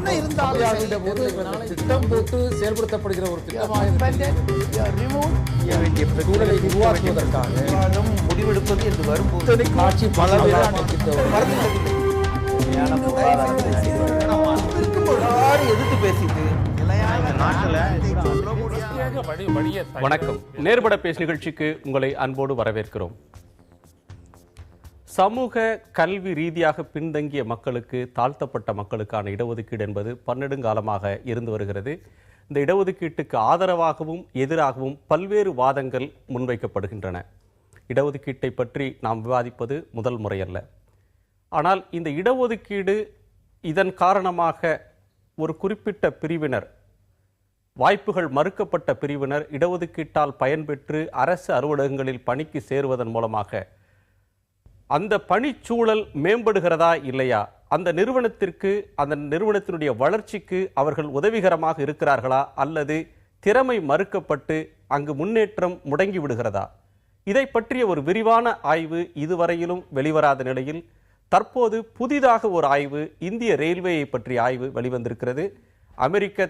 என்ன இருந்தாலும் திட்டம் போட்டு செயல்படுத்தப்படுகிற ஒரு திட்டமாக உருவாக்குவதற்காக முடிவெடுப்பது என்று வரும்போது ஆட்சி எதிர்த்து பேசிட்டு வணக்கம். நேர்பட பேசு நிகழ்ச்சிக்கு உங்களை அன்போடு வரவேற்கிறோம். சமூக கல்வி ரீதியாக பின்தங்கிய மக்களுக்கு, தாழ்த்தப்பட்ட மக்களுக்கான இடஒதுக்கீடு என்பது பன்னெடுங்காலமாக இருந்து வருகிறது. இந்த இடஒதுக்கீட்டுக்கு ஆதரவாகவும் எதிராகவும் பல்வேறு வாதங்கள் முன்வைக்கப்படுகின்றன. இடஒதுக்கீட்டை பற்றி நாம் விவாதிப்பது முதல் முறையல்ல. ஆனால் இந்த இடஒதுக்கீடு இதன் காரணமாக ஒரு குறிப்பிட்ட பிரிவினர், வாய்ப்புகள் மறுக்கப்பட்ட பிரிவினர் இடஒதுக்கீட்டால் பயன்பெற்று அரசு அலுவலகங்களில் பணிக்கு சேருவதன் மூலமாக அந்த பணிச்சூழல் மேம்படுகிறதா இல்லையா, அந்த நிறுவனத்திற்கு, அந்த நிறுவனத்தினுடைய வளர்ச்சிக்கு அவர்கள் உதவிகரமாக இருக்கிறார்களா, அல்லது திறமை மறுக்கப்பட்டு அங்கு முன்னேற்றம் முடங்கி விடுகிறதா, இதை பற்றிய ஒரு விரிவான ஆய்வு இதுவரையிலும் வெளிவராத நிலையில் தற்போது புதிதாக ஒரு ஆய்வு, இந்திய ரயில்வேயை பற்றிய ஆய்வு வெளிவந்திருக்கிறது. அமெரிக்க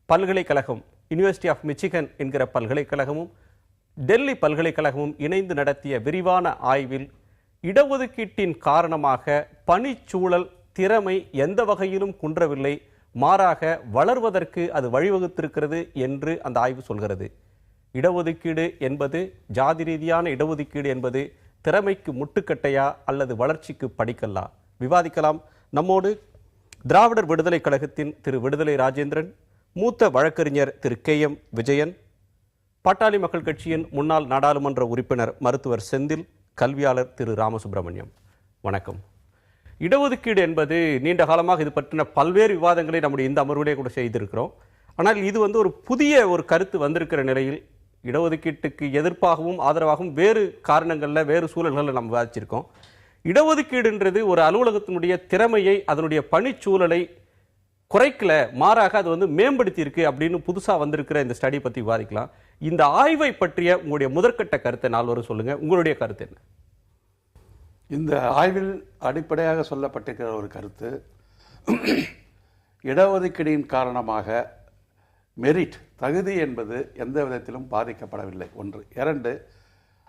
பல்கலைக்கழகம், யூனிவர்சிட்டி ஆஃப் மிச்சிகன் என்கிற பல்கலைக்கழகமும் டெல்லி பல்கலைக்கழகமும் இணைந்து நடத்திய விரிவான ஆய்வில் இடஒதுக்கீட்டின் காரணமாக பணிச்சூழல், திறமை எந்த வகையிலும் குன்றவில்லை, மாறாக வளர்வதற்கு அது வழிவகுத்திருக்கிறது என்று அந்த ஆய்வு சொல்கிறது. இடஒதுக்கீடு என்பது, ஜாதி ரீதியான இடஒதுக்கீடு என்பது திறமைக்கு முட்டுக்கட்டையா அல்லது வளர்ச்சிக்கு படிக்கல்லா? விவாதிக்கலாம். நம்மோடு திராவிடர் விடுதலை கழகத்தின் திரு விடுதலை ராஜேந்திரன், மூத்த வழக்கறிஞர் திரு KM விஜயன், பாட்டாளி மக்கள் கட்சியின் முன்னாள் நாடாளுமன்ற உறுப்பினர் மருத்துவர் செந்தில், கல்வியாளர் திரு ராமசுப்ரமணியம். வணக்கம். இடஒதுக்கீடு என்பது நீண்ட காலமாக இது பற்றின பல்வேறு விவாதங்களை நம்முடைய இந்த அமர்விலே கூட செய்திருக்கிறோம். ஆனால் இது ஒரு புதிய ஒரு கருத்து வந்திருக்கிற நிலையில் இடஒதுக்கீட்டுக்கு எதிர்ப்பாகவும் ஆதரவாகவும் வேறு காரணங்களில், வேறு சூழல்களில் நம்ம விவாதிச்சிருக்கோம். இடஒதுக்கீடுன்றது ஒரு அலுவலகத்தினுடைய திறமையை, அதனுடைய பணிச்சூழலை குறைக்கல, மாறாக அது மேம்படுத்தி இருக்கு அப்படின்னு புதுசாக வந்திருக்கிற இந்த ஸ்டடி பற்றி விவாதிக்கலாம். இந்த ஆய்வை பற்றிய உங்களுடைய முதற்கட்ட கருத்தை நால்வரும் சொல்லுங்க. உங்களுடைய கருத்து என்ன? இந்த ஆய்வில் அடிப்படையாக சொல்லப்பட்டிருக்கிற ஒரு கருத்து, இடஒதுக்கீடின் காரணமாக மெரிட், தகுதி என்பது எந்த விதத்திலும் பாதிக்கப்படவில்லை. ஒன்று. இரண்டு,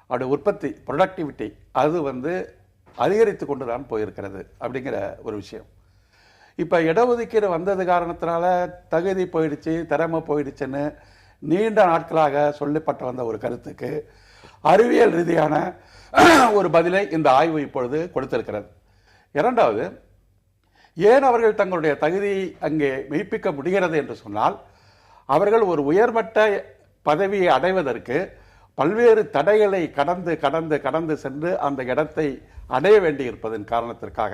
அவருடைய உற்பத்தி, ப்ரொடக்டிவிட்டி, அது அதிகரித்து கொண்டு தான் போயிருக்கிறது அப்படிங்கிற ஒரு விஷயம். இப்போ இடஒதுக்கீடு வந்தது காரணத்தினால தகுதி போயிடுச்சு, திறமை போயிடுச்சுன்னு நீண்ட நாட்களாக சொல்லப்பட்டு வந்த ஒரு கருத்துக்கு அறிவியல் ரீதியான ஒரு பதிலை இந்த ஆய்வு இப்பொழுது கொடுத்திருக்கிறது. இரண்டாவது, ஏன் அவர்கள் தங்களுடைய தகுதியை அங்கே மெய்ப்பிக்க முடிகிறது என்று சொன்னால், அவர்கள் ஒரு உயர்மட்ட பதவியை அடைவதற்கு பல்வேறு தடைகளை கடந்து கடந்து கடந்து சென்று அந்த இடத்தை அடைய வேண்டியிருப்பதன் காரணத்திற்காக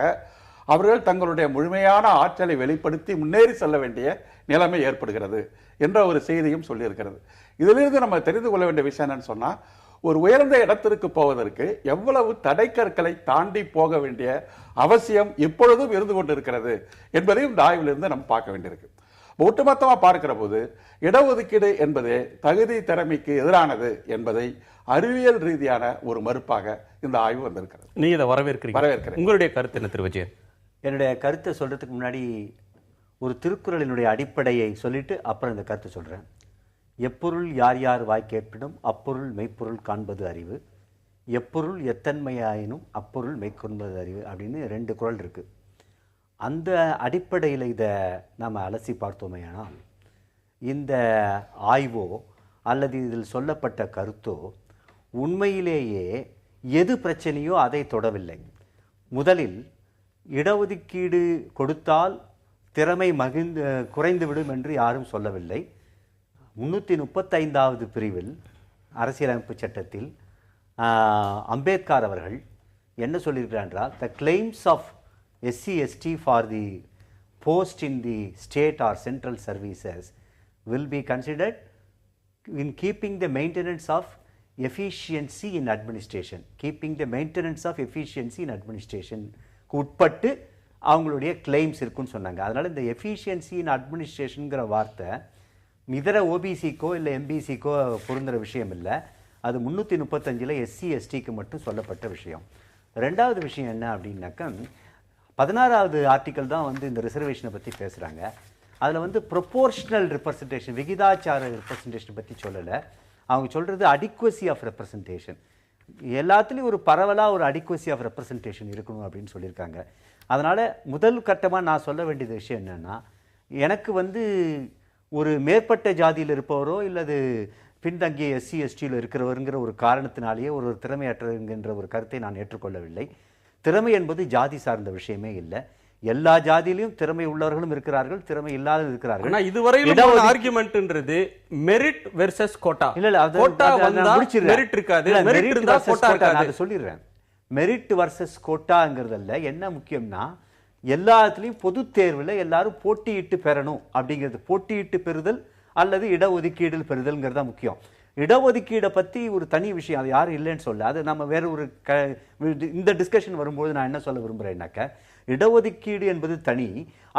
அவர்கள் தங்களுடைய முழுமையான ஆற்றலை வெளிப்படுத்தி முன்னேறி செல்ல வேண்டிய நிலைமை ஏற்படுகிறது என்ற ஒரு செய்தியும் சொல்லியிருக்கிறது. இதிலிருந்து நம்ம தெரிந்து கொள்ள வேண்டிய விஷயம் என்னன்னு சொன்னால், ஒரு உயர்ந்த இடத்திற்கு போவதற்கு எவ்வளவு தடைக்கற்களை தாண்டி போக வேண்டிய அவசியம் இப்பொழுதும் இருந்து கொண்டு இருக்கிறது என்பதையும் இந்த ஆய்விலிருந்து நம்ம பார்க்க வேண்டியிருக்கு. ஒட்டுமொத்தமாக பார்க்கிற போது இடஒதுக்கீடு என்பது தகுதி திறமைக்கு எதிரானது என்பதை அறிவியல் ரீதியான ஒரு மறுப்பாக இந்த ஆய்வு வந்திருக்கிறது. நீங்க இதை வரவேற்கிறேன். உங்களுடைய கருத்து என்ன திரு விஜயன்? என்னுடைய கருத்தை சொல்றதுக்கு முன்னாடி ஒரு திருக்குறளினுடைய அடிப்படையை சொல்லிட்டு அப்புறம் இந்த கருத்தை சொல்றேன். எப்பொருள் யார் யார் வாய் கேட்பினும் அப்பொருள் மெய்ப்பொருள் காண்பது அறிவு, எப்பொருள் எத்தன்மையாயினும் அப்பொருள் மெய்க்கொன்பது அறிவு அப்படின்னு 2 குறள் இருக்கு. அந்த அடிப்படையில் இதை நாம் அலசி பார்த்தோமேயானால், இந்த ஆய்வோ அல்லது இதில் சொல்லப்பட்ட கருத்தோ உண்மையிலேயே எது பிரச்சனையோ அதை தொடவில்லை. முதலில் இடஒதுக்கீடு கொடுத்தால் திறமை குறைந்துவிடும் என்று யாரும் சொல்லவில்லை. 335வது பிரிவில் அரசியலமைப்பு சட்டத்தில் அம்பேத்கர் அவர்கள் என்ன சொல்லியிருக்கிறார் என்றால், the claims of SC/ST for the post in the state or central services will be considered in keeping the maintenance of efficiency in administration. Keeping the maintenance of efficiency in administration உட்பட்டு அவங்களுடைய claims இருக்குன்னு சொன்னாங்க. அதனால் இந்த efficiency இன் அட்மினிஸ்ட்ரேஷனுங்கிற வார்த்தை இதர ஓபிசிக்கோ இல்லை எம்பிசிக்கோ பொருந்துகிற விஷயம் இல்லை. அது 335 SC/STக்கு மட்டும் சொல்லப்பட்ட விஷயம். ரெண்டாவது விஷயம் என்ன அப்படின்னாக்கா, 16வது ஆர்டிக்கல் தான் வந்து இந்த ரிசர்வேஷனை பற்றி பேசுகிறாங்க. அதில் வந்து ப்ரொபோர்ஷனல் ரெப்ரசன்டேஷன், விகிதாச்சார ரெப்ரசன்டேஷன் பற்றி சொல்லலை. அவங்க சொல்கிறது அடிக்வசி ஆஃப் ரெப்ரசன்டேஷன். எல்லாத்துலேயும் ஒரு பரவலாக ஒரு அடிக்வசி ஆஃப் ரெப்ரசன்டேஷன் இருக்கணும் அப்படின்னு சொல்லியிருக்காங்க. அதனால் முதல் கட்டமாக நான் சொல்ல வேண்டியது விஷயம் என்னென்னா, எனக்கு வந்து ஒரு மேற்பட்ட ஜாதியில் இருப்பவரோ இல்லது பின்தங்கிய எஸ்சி எஸ்டியில் இருக்கிறவருங்கிற ஒரு காரணத்தினாலேயே ஒரு திறமையற்றங்கிற ஒரு கருத்தை நான் ஏற்றுக்கொள்ளவில்லை. திறமை என்பது ஜாதி சார்ந்த விஷயமே இல்லை. எல்லா ஜாதியிலும் திறமை உள்ளவர்களும் இருக்கிறார்கள், திறமை இல்லாத இருக்கிறார்கள். ஆனா இதுவரையிலும் ஆர்குமெண்ட்ன்றது மெரிட் வெர்சஸ் கோட்டா. இல்ல கோட்டா வந்தா மெரிட் இருக்காது, மெரிட் இருந்தா கோட்டா இருக்காது. நான் சொல்லிடுறேன். மெரிட் வர்சஸ் கோட்டாங்கிறதல்ல. என்ன முக்கியம்னா, எல்லாத்துலயும் பொது தேர்வுல எல்லாரும் போட்டியிட்டு பெறணும் அப்படிங்கிறது. போட்டியிட்டு பெறுதல் அல்லது இடஒதுக்கீடு பெறுதல்ங்கிறது தான் முக்கியம். இடஒதுக்கீடை பத்தி ஒரு தனி விஷயம், அது யாரும் இல்லைன்னு சொல்ல, அது நம்ம வேற ஒரு இந்த டிஸ்கஷன் வரும்போது நான் என்ன சொல்ல விரும்புறேன்னாக்க, இடஒதுக்கீடு என்பது தனி,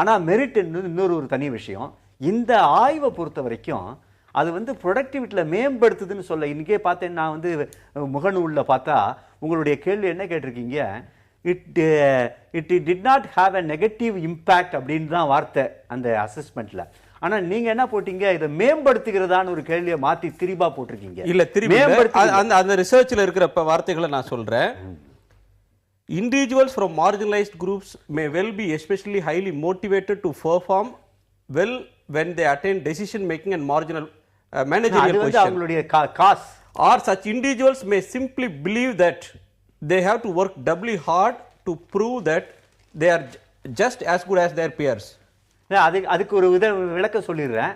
ஆனா மெரிட் என்பது இன்னொரு தனி விஷயம். இந்த ஆய்வை பொறுத்த வரைக்கும் அது வந்து ப்ரொடக்டிவிட்டியில் மேம்படுத்துதுன்னு சொல்ல. இன்றைக்கே பார்த்தேன், நான் வந்து முகநூலில் பார்த்தா உங்களுடைய கேள்வி என்ன கேட்டிருக்கீங்க, it did not have a negative impact அப்படின்னு தான் வார்த்தை அந்த அசஸ்மெண்ட்ல. ஆனா நீங்க என்ன போட்டீங்க, இதை மேம்படுத்துகிறதான்னு ஒரு கேள்வியை மாத்தி திரிபா போட்டிருக்கீங்க. இல்ல திரும்பி அந்த ரிசர்ச்ல இருக்கிற வார்த்தைகளை நான் சொல்றேன். Individuals from marginalized groups may well be especially highly motivated to perform well when they attain decision making and marginal managerial position. Or such individuals may simply believe that they have to work doubly hard to prove that they are just as good as their peers. அதுக்கு ஒரு விளக்க சொல்லிடுறேன்.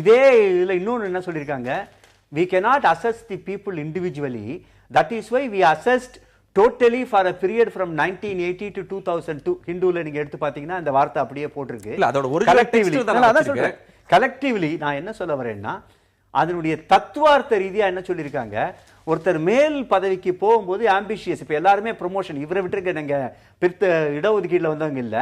இதே இதுல இன்னொன்று என்ன சொல்லியிருக்காங்க, we cannot assess the people individually, that is why we assessed totally for a period from 1980 to 2002. ஹிந்துல நீங்க எடுத்து பாத்தீங்கன்னா அந்த வார்த்தை அப்படியே போட்டிருக்கு. இல்ல அதோட ஒரிஜினல் டெக்ஸ்ட் தான் நான் சொல்றேன். கலெக்டிவ்லி நான் என்ன சொல்ல வரேன்னா, அதனுடைய தத்துவார்த்த ரீதியா என்ன சொல்லியிருக்காங்க, ஒருத்தர் மேல் பதவிக்கு போகும்போது ஆம்பிஷியஸ், இப்ப எல்லாருமே ப்ரொமோஷன், இவரை விட்டுருக்க நீங்க பிற்ற இடஒதுக்கீடுல வந்தவங்க இல்ல,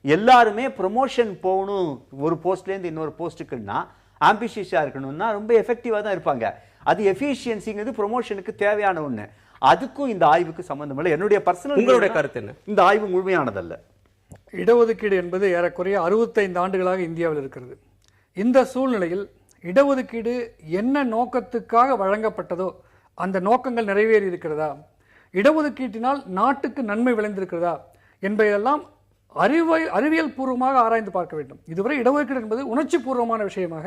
எல்லாருமே ப்ரொமோஷன் போகணும் ஒரு போஸ்ட்லேருந்து இன்னொரு போஸ்ட்டுக்குன்னா ஆம்பிஷியஸா இருக்கணும்னா ரொம்ப எஃபெக்டிவா தான் இருப்பாங்க. அது எஃபிஷியன்சிங்கிறது ப்ரொமோஷனுக்கு தேவையான ஒண்ணு. அதுக்கும் இந்த ஆய்வுக்கு சம்பந்தம் இல்லை. என்னுடைய பர்சனல், உங்களுடைய கருத்து என்ன? இந்த ஆய்வு முழுமையானதல்ல. இடஒதுக்கீடு என்பது ஏறக்குறைய 65 ஆண்டுகளாக இந்தியாவில் இருக்கிறது. இந்த சூழ்நிலையில் இடஒதுக்கீடு என்ன நோக்கத்துக்காக வழங்கப்பட்டதோ அந்த நோக்கங்கள் நிறைவேறி இருக்கிறதா, இடஒதுக்கீட்டினால் நாட்டுக்கு நன்மை விளைந்திருக்கிறதா என்பதையெல்லாம் அறிவியல் பூர்வமாக ஆராய்ந்து பார்க்க வேண்டும். இதுவரை இடஒதுக்கீடு என்பது உணர்ச்சி பூர்வமான விஷயமாக,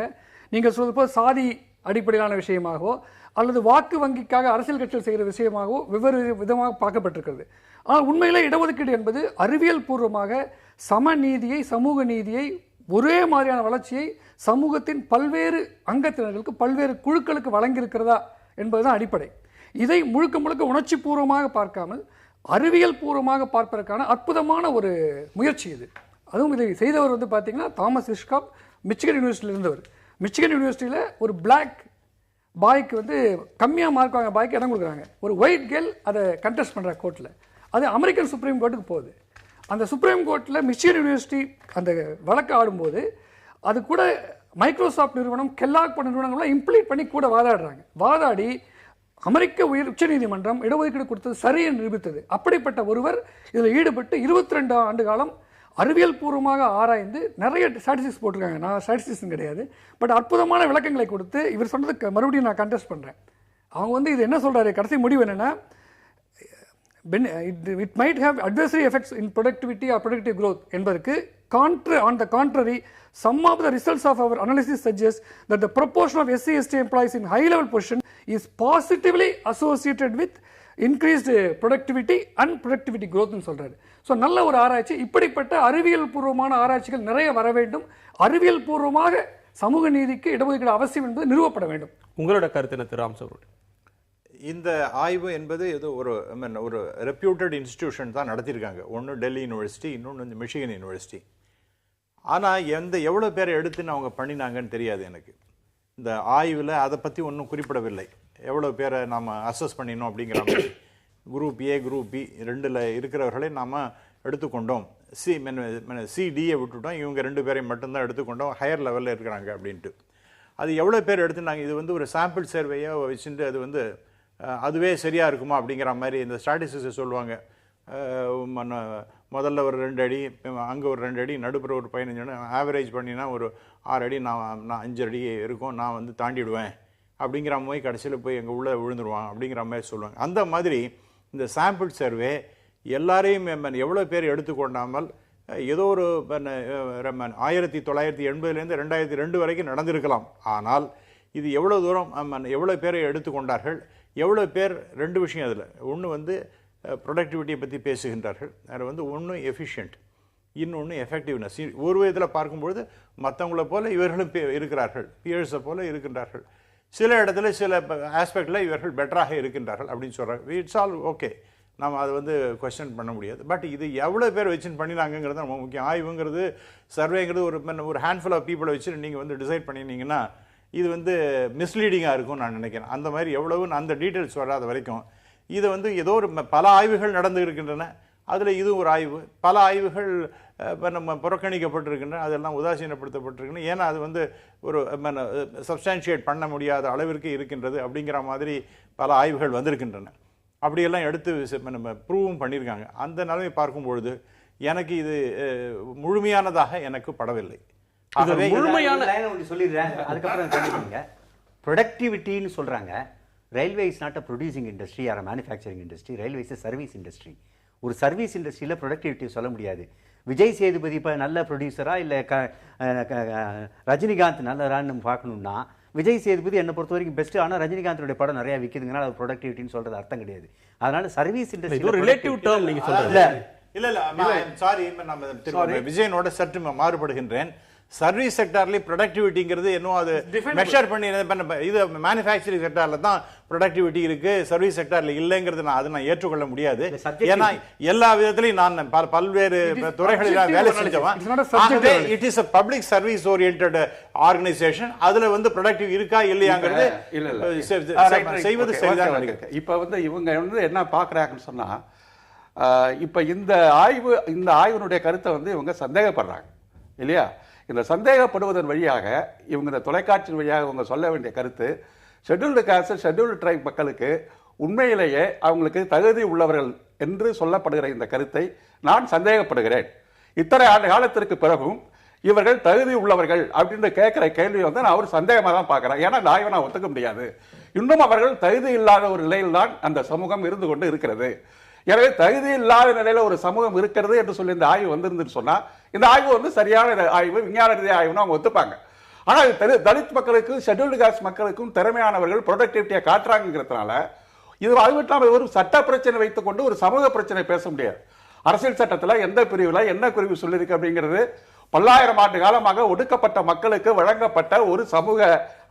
நீங்கள் சொல்வது போல் சாதி அடிப்படையிலான விஷயமாகவோ அல்லது வாக்கு வங்கிக்காக அரசியல் கட்சிகள் செய்கிற விஷயமாகவோ வெவ்வேறு விதமாக பார்க்கப்பட்டிருக்கிறது. ஆனால் உண்மையிலே இடஒதுக்கீடு என்பது அறிவியல் பூர்வமாக சமநீதியை, சமூக நீதியை, ஒரே மாதிரியான வளர்ச்சியை சமூகத்தின் பல்வேறு அங்கத்தினர்களுக்கு, பல்வேறு குழுக்களுக்கு வழங்கியிருக்கிறதா என்பதுதான் அடிப்படை. இதை முழுக்க முழுக்க உணர்ச்சி பூர்வமாக பார்க்காமல் அறிவியல் பூர்வமாக பார்ப்பதற்கான அற்புதமான ஒரு முயற்சி இது. அதுவும் இதை செய்தவர் வந்து பார்த்தீங்கன்னா தாமஸ் ஹிஷ்காக், மிச்சிகன் யூனிவர்சிட்டியில் இருந்தவர். மிச்சிகன் யூனிவர்சிட்டியில் ஒரு பிளாக் பாய்க்கு வந்து கம்மியாக மார்க் வாங்க பாய்க்கு இடம் கொடுக்குறாங்க. ஒரு ஒயிட் கேர்ள் அதை கண்டெஸ்ட் பண்ணுற கோர்ட்டில், அது அமெரிக்கன் சுப்ரீம் கோர்ட்டுக்கு போகுது. அந்த சுப்ரீம் கோர்ட்டில் மிச்சிகன் யூனிவர்சிட்டி அந்த வழக்கு ஆடும்போது அது கூட மைக்ரோசாஃப்ட் நிறுவனம், கெல்லாக் போன்ற நிறுவனங்கள்லாம் இம்ப்ளீட் பண்ணி கூட வாதாடுறாங்க. வாதாடி அமெரிக்க உச்சநீதிமன்றம் இடஒதுக்கீடு கொடுத்தது சரி என்று நிரூபித்தது. அப்படிப்பட்ட ஒருவர் இதில் ஈடுபட்டு 22 ஆண்டு காலம் அறிவியல் பூர்வமாக ஆராய்ந்து நிறைய ஸ்டாட்டிஸ்டிக்ஸ் போட்டிருக்காங்க. நான் ஸ்டாட்டிஸ்டிக்ஸ் கிடையாது, பட் அற்புதமான விளக்கங்களை கொடுத்து இவர் சொன்னதுக்கு மறுபடியும் நான் கண்டெஸ்ட் பண்ணுறேன். அவங்க வந்து இது என்ன சொல்கிறாரு, கடைசி முடிவு என்னென்னா, it might have adversary effects in productivity or productive growth என்பதற்கு on the contrary, some of the results of our analysis suggest that the proportion of SC/ST employees in high level position is positively associated with increased productivity and productivity growth னு சொல்றாரு. So நல்ல ஒரு ஆராய்ச்சி. இப்படிப்பட்ட அறிவியல் பூர்வமான ஆராய்ச்சிகள் நிறைய வர வேண்டும். அறிவியல் பூர்வமாக சமூக நீதிக்கு இடஒதுக்கீடு அவசியம் என்பது நிறுவப்பட வேண்டும். உங்களோட கருத்து என்ன திரு ராமசுப்ரமணியன்? இந்த ஆய்வு என்பது ஏதோ ஒரு ரெப்யூட்டட் இன்ஸ்டிடியூஷன் தான் நடத்தியிருக்காங்க. ஒன்று டெல்லி யூனிவர்சிட்டி, இன்னொன்று மிஷிகன் யூனிவர்சிட்டி. ஆனால் எவ்வளோ பேரை எடுத்துன்னு அவங்க பண்ணினாங்கன்னு தெரியாது எனக்கு. இந்த ஆய்வில் அதை பற்றி ஒன்றும் குறிப்பிடவில்லை. எவ்வளோ பேரை நாம் அசஸ் பண்ணினோம் அப்படிங்கிற மாதிரி. குரூப் ஏ, குரூப் பி ரெண்டில் இருக்கிறவர்களை நாம் எடுத்துக்கொண்டோம். சிடியை விட்டுட்டோம், இவங்க 2 பேரையும் மட்டும்தான் எடுத்துக்கொண்டோம், ஹையர் லெவலில் இருக்கிறாங்க அப்படின்ட்டு. அது எவ்வளோ பேர் எடுத்துனாங்க, இது வந்து ஒரு சாம்பிள் சர்வேயாக வச்சுட்டு அது வந்து அதுவே சரியாக இருக்குமா அப்படிங்கிற மாதிரி இந்த ஸ்டாட்டிஸ்டிக்ஸை சொல்லுவாங்க. முதல்ல ஒரு 2 அடி, அங்கே ஒரு 2 அடி, நடுப்புற ஒரு 15 அடி, ஆவரேஜ் பண்ணினா ஒரு 6 அடி, நான் 5 அடி இருக்கும், நான் வந்து தாண்டிடுவேன் அப்படிங்கிற மாதிரி கடைசியில் போய் எங்கள் உள்ளே விழுந்துருவான் அப்படிங்கிற மாதிரி சொல்லுவாங்க. அந்த மாதிரி இந்த சாம்பிள் சர்வே எல்லாரையும் எவ்வளோ பேர் எடுத்துக்கொண்டாமல் ஏதோ ஒரு 1980லேருந்து 2002 வரைக்கும் நடந்திருக்கலாம். ஆனால் இது எவ்வளோ தூரம் எவ்வளோ பேரை எடுத்துக்கொண்டார்கள், எவ்வளோ பேர், 2 விஷயம் அதில். ஒன்று வந்து ப்ரொடக்டிவிட்டியை பற்றி பேசுகின்றார்கள், அதில் வந்து ஒன்று எஃபிஷியன்ட், இன்னொன்று எஃபெக்டிவ்னஸ். ஒரு விதத்தில் பார்க்கும்பொழுது மற்றவங்கள போல இவர்களும் இருக்கிறார்கள், பியர்ஸை போல இருக்கின்றார்கள். சில இடத்துல சில ஆஸ்பெக்டில் இவர்கள் பெட்டராக இருக்கின்றார்கள் அப்படின்னு சொல்கிறாங்க. இட்ஸ் ஆல் ஓகே, நம்ம அதை வந்து கொஸ்டின் பண்ண முடியாது. பட் இது எவ்வளோ பேர் வச்சுன்னு பண்ணினாங்கிறது ரொம்ப முக்கியம். ஆய்வுங்கிறது, சர்வேங்கிறது ஒரு ஹேண்ட்ஃபுல் ஆஃப் பீப்புளை வச்சு நீங்கள் வந்து டிசைட் பண்ணினீங்கன்னா இது வந்து மிஸ்லீடிங்காக இருக்கும்னு நான் நினைக்கிறேன். அந்த மாதிரி எவ்வளவுன்னு அந்த டீட்டெயில்ஸ் வராத வரைக்கும் இது வந்து ஏதோ ஒரு பல ஆய்வுகள் நடந்து இருக்கின்றன, அதில் இது ஒரு ஆய்வு, பல ஆய்வுகள் நம்ம புறக்கணிக்கப்பட்டிருக்கின்றன, அதெல்லாம் உதாசீனப்படுத்தப்பட்டிருக்கின்றன. ஏன்னா அது வந்து ஒரு சப்ஸ்டான்ஷியேட் பண்ண முடியாத அளவிற்கு இருக்கின்றது அப்படிங்கிற மாதிரி பல ஆய்வுகள் வந்திருக்கின்றன. அப்படியெல்லாம் எடுத்து நம்ம ப்ரூவும் பண்ணியிருக்காங்க. அந்த நிலைமை பார்க்கும்பொழுது எனக்கு இது முழுமையானதாக எனக்கு படவில்லை. ஆகவே சொல்லிடுறேன், அதுக்கப்புறம் கண்டிப்பாங்க. ப்ரொடக்டிவிட்டின்னு சொல்கிறாங்க. Railway is not a producing industry or a manufacturing industry. Railway is service industry. ஒரு சர்வீஸ் இண்டஸ்ட்ரியில் ப்ரொடக்டிவிட்டி சொல்ல முடியாது. விஜய் சேதுபதி இப்போ நல்ல ப்ரொடியூசரா இல்லை ரஜினிகாந்த் நல்லரான்னு நம்ம பார்க்கணும்னா, விஜய் சேதுபதி என்னை பொறுத்த வரைக்கும் பெஸ்ட். ஆனால் ரஜினிகாந்தோடைய படம் நிறைய விற்கிதுங்கனால அது ப்ரொடக்டிவிட்டின்னு சொல்றது அர்த்தம் கிடையாது. அதனால சர்வீஸ் இண்டஸ்ட்ரி ஒரு ரிலேட்டிவ் டேர்ம் நீங்க சொல்றீங்க. இல்ல சாரி, நம்ம விஜயனோட சற்று மாறுபடுகின்றேன். சர்வீஸ் செக்டார்ல ப்ரொடக்டிவிட்டிங்கிறது இன்னும் அது மெஷர் பண்ணி இது மேனுஃபேக்சரிங் செக்டார்ல தான் ப்ரொடக்டிவிட்டி இருக்கு, சர்வீஸ் செக்டார்ல இல்லைங்கிறது நான் ஏற்றுக்கொள்ள முடியாது. ஏன்னா எல்லா விதத்திலையும் நான் பல்வேறு துறைகளில் வேலை செஞ்சவன். It is a public service oriented organization. அதுல வந்து ப்ரொடக்டிவ் இருக்கா இல்லையாங்கிறது செய்வது சரிதான் நினைக்கிறேன். இப்ப வந்து இவங்க வந்து என்ன பாக்குறாங்கன்னு சொன்னா, இப்ப இந்த ஆய்வினுடைய கருத்தை வந்து இவங்க சந்தேகப்படுறாங்க இல்லையா? இந்த சந்தேகப்படுவதன் வழியாக இவங்க இந்த தொலைக்காட்சி வழியாக இவங்க சொல்ல வேண்டிய கருத்து, ஷெட்யூல்டு காஸ்ட் ஷெட்யூல்டு ட்ரைப் மக்களுக்கு உண்மையிலேயே அவங்களுக்கு தகுதி உள்ளவர்கள் என்று சொல்லப்படுகிற இந்த கருத்தை நான் சந்தேகப்படுகிறேன். இத்தனை ஆண்டு காலத்திற்கு பிறகும் இவர்கள் தகுதி உள்ளவர்கள் அப்படின்னு கேட்கிற கேள்வி வந்து நான் ஒரு சந்தேகமாக தான் பார்க்கிறேன். ஏன்னா இந்த ஆய்வை நான் ஒத்துக்க முடியாது. இன்னும் அவர்கள் தகுதி இல்லாத ஒரு நிலையில் தான் அந்த சமூகம் இருந்து கொண்டு இருக்கிறது. எனவே தகுதி இல்லாத நிலையில ஒரு சமூகம் இருக்கிறது என்று சொல்லி இந்த ஆய்வு வந்திருந்துன்னு சொன்னா, இந்த ஆய்வு வந்து சரியான ஆய்வு, விஞ்ஞான ரீதியாக ஆய்வுன்னு அவங்க ஒத்துப்பாங்க. ஆனால் தலித் மக்களுக்கும் ஷெட்யூல்டு காஸ்ட் மக்களுக்கும் திறமையானவர்கள் ப்ரொடக்டிவிட்டியை காட்டுறாங்கிறதுனால இது அது ஒரு சட்ட பிரச்சனை வைத்துக் கொண்டு ஒரு சமூக பிரச்சனை பேச முடியாது. அரசியல் சட்டத்தில் எந்த பிரிவில் என்ன பிரிவு சொல்லியிருக்கு அப்படிங்கிறது பல்லாயிரம் ஆண்டு காலமாக ஒடுக்கப்பட்ட மக்களுக்கு வழங்கப்பட்ட ஒரு சமூக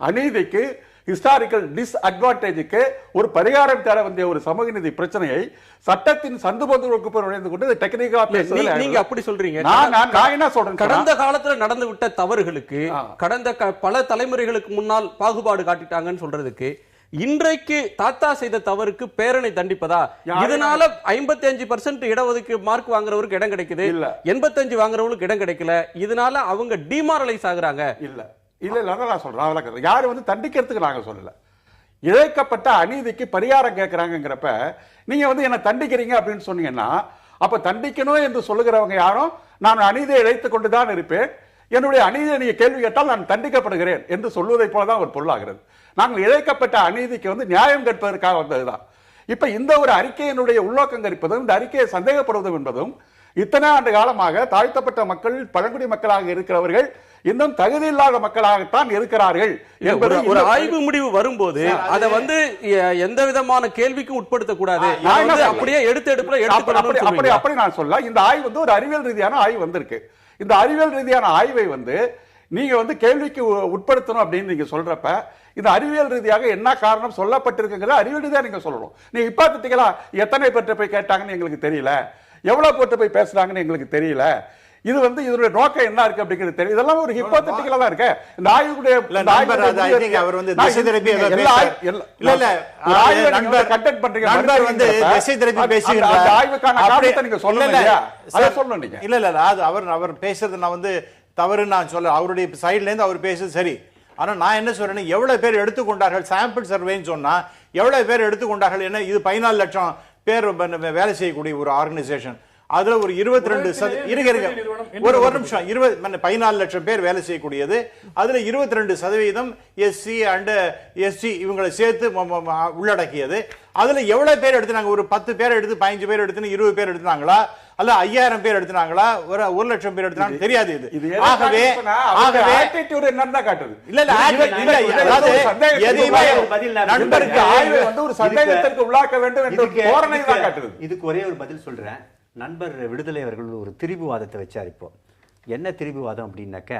அநீதிக்கு, ஹிஸ்டாரிக்கல் டிஸ்அட்வான்டேஜுக்கு ஒரு பரிகாரம் தேட வேண்டிய ஒரு சமூக நீதி பிரச்சனையை சட்டத்தின் சந்துபந்துக்கு நுழைந்து கொண்டு டெக்னிக்கலா பேசுறது. நீங்க அப்படி சொல்றீங்க. நான் என்ன சொல்றேன், கடந்த காலத்துல நடந்து விட்ட தவறுகளுக்கு கடந்த பல தலைமுறைகளுக்கு முன்னால் பாகுபாடு காட்டிட்டாங்கன்னு சொல்றதுக்கு இன்றைக்கு தாத்தா செய்த தவறுக்கு பேரனை தண்டிப்பதா? இதனால 55% இடஒதுக்கீடு மார்க் வாங்குறவருக்கு இடம் கிடைக்குது, 85 வாங்குறவங்களுக்கு இடம் கிடைக்கல, இதனால அவங்க டிமாரலைஸ் ஆகுறாங்க. இல்ல இல்ல இல்ல நான் சொல்றேன், யாரு வந்து தண்டிக்கிறதுக்கு நாங்க சொல்லல. இழைக்கப்பட்ட அநீதிக்கு பரிகாரம் கேட்கிறாங்கிறப்ப நீங்க வந்து என்ன தண்டிக்கிறீங்க அப்படின்னு சொன்னீங்கன்னா, அப்ப தண்டிக்கணும் என்று சொல்லுகிறவங்க யாரும் நான் அநீதியை இழைத்துக் கொண்டுதான் இருப்பேன், என்னுடைய அநீதியை நீங்க கேள்வி கேட்டால் நான் தண்டிக்கப்படுகிறேன் என்று சொல்வதை போலதான் ஒரு பொருளாகிறது. நாங்கள் இழைக்கப்பட்ட அநீதிக்கு வந்து நியாயம் கேட்பதற்காக வந்ததுதான். இப்ப இந்த ஒரு அறிக்கையினுடைய உள்நோக்கம் கற்பிப்பதும் இந்த அறிக்கையை சந்தேகப்படுவதும் என்பதும் இத்தனை ஆண்டு காலமாக தாழ்த்தப்பட்ட மக்கள், பழங்குடி மக்களாக இருக்கிறவர்கள் இன்னும் தகுதி இல்லாத மக்களாகத்தான் இருக்கிறார்கள் என்பது ஒரு ஆய்வு முடிவு வரும்போது அதை வந்து எந்த விதமான கேள்விக்கும் உட்படுத்த கூடாது, அப்படியே அப்படி நான் சொல்ல. இந்த ஆய்வு வந்து ஒரு அறிவியல் ரீதியான ஆய்வு வந்திருக்கு. இந்த அறிவியல் ரீதியான ஆய்வை வந்து நீங்க வந்து கேள்விக்கு உட்படுத்தணும் அப்படின்னு நீங்க சொல்றப்ப இந்த அறிவியல் ரீதியாக என்ன காரணம் சொல்லப்பட்டிருக்குங்கிறத அறிவியல் ரீதியாக நீங்க சொல்லணும். நீங்க இப்ப திட்டீங்களா எத்தனை பேர்ட்ட போய் கேட்டாங்கன்னு எங்களுக்கு தெரியல, எவ்வளவு பேர்ட்ட போய் பேசுறாங்கன்னு எங்களுக்கு தெரியல, இது வந்து இதனுடைய நோக்கம் என்ன இருக்கு அப்படிங்கிறது தெரியும். இதெல்லாம் ஒரு ஹிப்போதெட்டிக்கலா தான் இருக்கு. இந்த ஆய்வுடைய அவர் வந்து திசை திருப்பி கண்டெக்ட் பண்றீங்க, நண்பர் வந்து திசை திருப்பி பேசுகிறார். ஆய்வுக்கான காரணத்தை நீங்க சொல்லணும், அதை சொல்லணும் நீங்க. இல்ல இல்ல அது அவர் பேசுறது நான் வந்து தவறுன்னு நான் சொல்ல, அவருடைய சைட்ல இருந்து அவர் பேசுறது சரி. ஆனா நான் என்ன சொல்றேன், எவ்வளவு பேர் எடுத்துக்கொண்டார்கள் சாம்பிள் சர்வேன்னு சொன்னா எவ்வளவு பேர் எடுத்துக்கொண்டார்கள்? என்ன இது 14 லட்சம் பேர் வேலை செய்யக்கூடிய ஒரு ஆர்கனைசேஷன், அதுல ஒரு 22% ஒரு நிமிஷம் 14 லட்சம் பேர் வேலை செய்யக்கூடியது. அதுல 22% எஸ்சி அண்ட் எஸ்டி இவங்களை சேர்த்து உள்ளடக்கியது. அதுல எவ்வளவு பேர் எடுத்தாங்க? ஒரு 10 பேர் எடுத்து 15 பேர் எடுத்து 20 பேர் எடுத்தாங்களா, அல்ல 5000 பேர் எடுத்தாங்களா, ஒரு 1 லட்சம் பேர் எடுத்தாங்க தெரியாது. இது ஆகவே ஆட்டிட்யூட் என்னன்னு தான் காட்டுது. நண்பருக்கு ஆய்வு வந்து ஒரு சந்தேகத்திற்கு உள்ளாக்க வேண்டும் என்ற தோரணை தான் காட்டுது. இதுக்கு ஒரே ஒரு பதில் சொல்றேன். நண்பர் விடுதலை அவர்கள் ஒரு திரிபுவாதத்தை வச்சார். இப்போ என்ன திரிபுவாதம் அப்படின்னாக்க,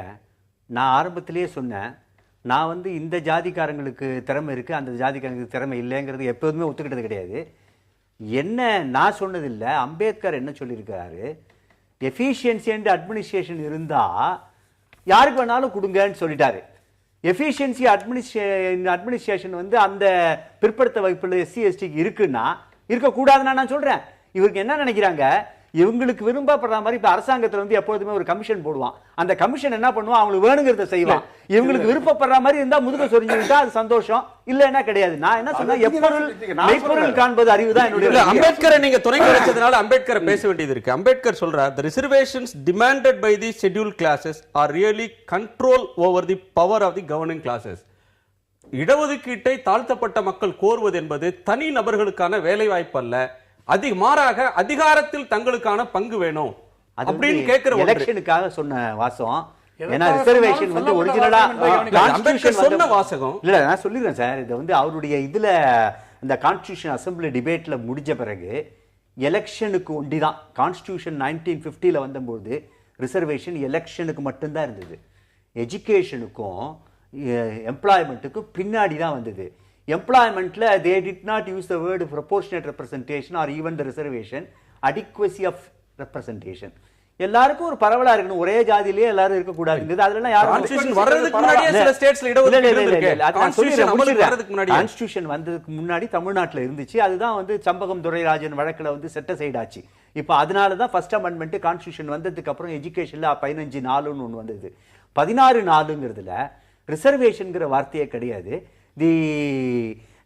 நான் ஆரம்பத்திலேயே சொன்னேன், நான் வந்து இந்த ஜாதிக்காரங்களுக்கு திறமை இருக்கு, அந்த ஜாதிக்காரங்களுக்கு திறமை இல்லைங்கிறது எப்போதுமே ஒத்துக்கிட்டது கிடையாது. என்ன நான் சொன்னதில்லை, அம்பேத்கர் என்ன சொல்லியிருக்காரு, எஃபிஷியன்சி அண்ட் அட்மினிஸ்ட்ரேஷன் இருந்தா யாருக்கு வேணாலும் கொடுங்கன்னு சொல்லிட்டாரு. எஃபிஷியன்சி அட்மினிஸ்ட்ரேஷன் வந்து அந்த பிற்படுத்த வகுப்புல எஸ்சி எஸ்டிக்கு இருக்குன்னா இருக்கக்கூடாதுன்னா நான் சொல்றேன். இவருக்கு என்ன நினைக்கிறாங்க, இவங்களுக்கு விரும்பப்படுற மாதிரி இப்ப அரசாங்கத்துல வந்து எப்போதுமே ஒரு கமிஷன் போடுவான். அந்த கமிஷன் என்ன பண்ணுவான், அவங்களுக்கு வேணுங்கிறத செய்வான். இவங்களுக்கு விருப்பப்படுற மாதிரி இருந்தா முதுக சொரிஞ்சுக்கிட்டா அது சந்தோஷம், இல்லன்னா கிடையாது. நான் என்ன சொன்னேன், எப்பொருள் காண்பது அறிவுதான் என்னுடைய. அம்பேத்கரை நீங்க துணைக்கு வச்சதுனால அம்பேத்கரை பேச வேண்டியது இருக்கு. அம்பேத்கர் சொல்றார், the reservations demanded by the scheduled classes are really control over the power of the governing classes. இடஒதுக்கீட்டை தாழ்த்தப்பட்ட மக்கள் கோருவது என்பது தனி நபர்களுக்கான வேலை வாய்ப்பு அல்ல, மாறாக அதிகாரத்தில் தங்களுக்கான பங்கு வேணும் அப்படின்னு கேட்கிற எலெக்ஷனுக்காக சொன்ன வாசம். ஏன்னா ரிசர்வேஷன் வந்து ஒரிஜினலா அம்பேத்கர் சொன்ன வாசகம் இல்ல, நான் சொல்லிடுறேன் சார். இது வந்து அவருடைய இதுல இந்த கான்ஸ்டிடியூஷன் அசெம்பிளி டிபேட்ல முடிஞ்ச பிறகு எலெக்ஷனுக்கு ஒண்டிதான். கான்ஸ்டிடியூஷன் 1950 வந்தபோது ரிசர்வேஷன் எலெக்ஷனுக்கு மட்டும்தான் இருந்தது. எஜுகேஷனுக்கும் எம்ப்ளாய்மெண்ட்டுக்கும் பின்னாடி தான் வந்தது. எம்ப்ளாய்மெண்ட்ல they did not use the word proportionate representation or even the reservation, adequacy of representation. எல்லாருக்கும் ஒரு பரவலா இருக்கணும், ஒரே ஜாதியிலே எல்லாரும் இருக்க கூடாதுங்கிறது. அதெல்லாம் யாரும் கான்ஸ்டிடியூஷன் வர்றதுக்கு முன்னாடியே சில ஸ்டேட்ஸ்ல இடஒதுக்கீடு இருக்கு. கான்ஸ்டிடியூஷன் அமலுக்கு வரதுக்கு முன்னாடி, கான்ஸ்டிடியூஷன் வந்ததுக்கு முன்னாடி தமிழ்நாட்டுல இருந்துச்சு. அதுதான் வந்து சம்பகம் துரைராஜன் வழக்குல வந்து செட்ட சைடு ஆச்சு. இப்போ அதனால தான் ஃபர்ஸ்ட் அமெண்ட்மெண்ட் கான்ஸ்டிடியூஷன் வந்ததுக்கு அப்புறம் எஜுகேஷன்ல 15(4)ன்னு ஒன்று வந்தது. 16(4)ங்கிறதுல ரிசர்வேஷன்ங்கிற வார்த்தையே கிடையாது.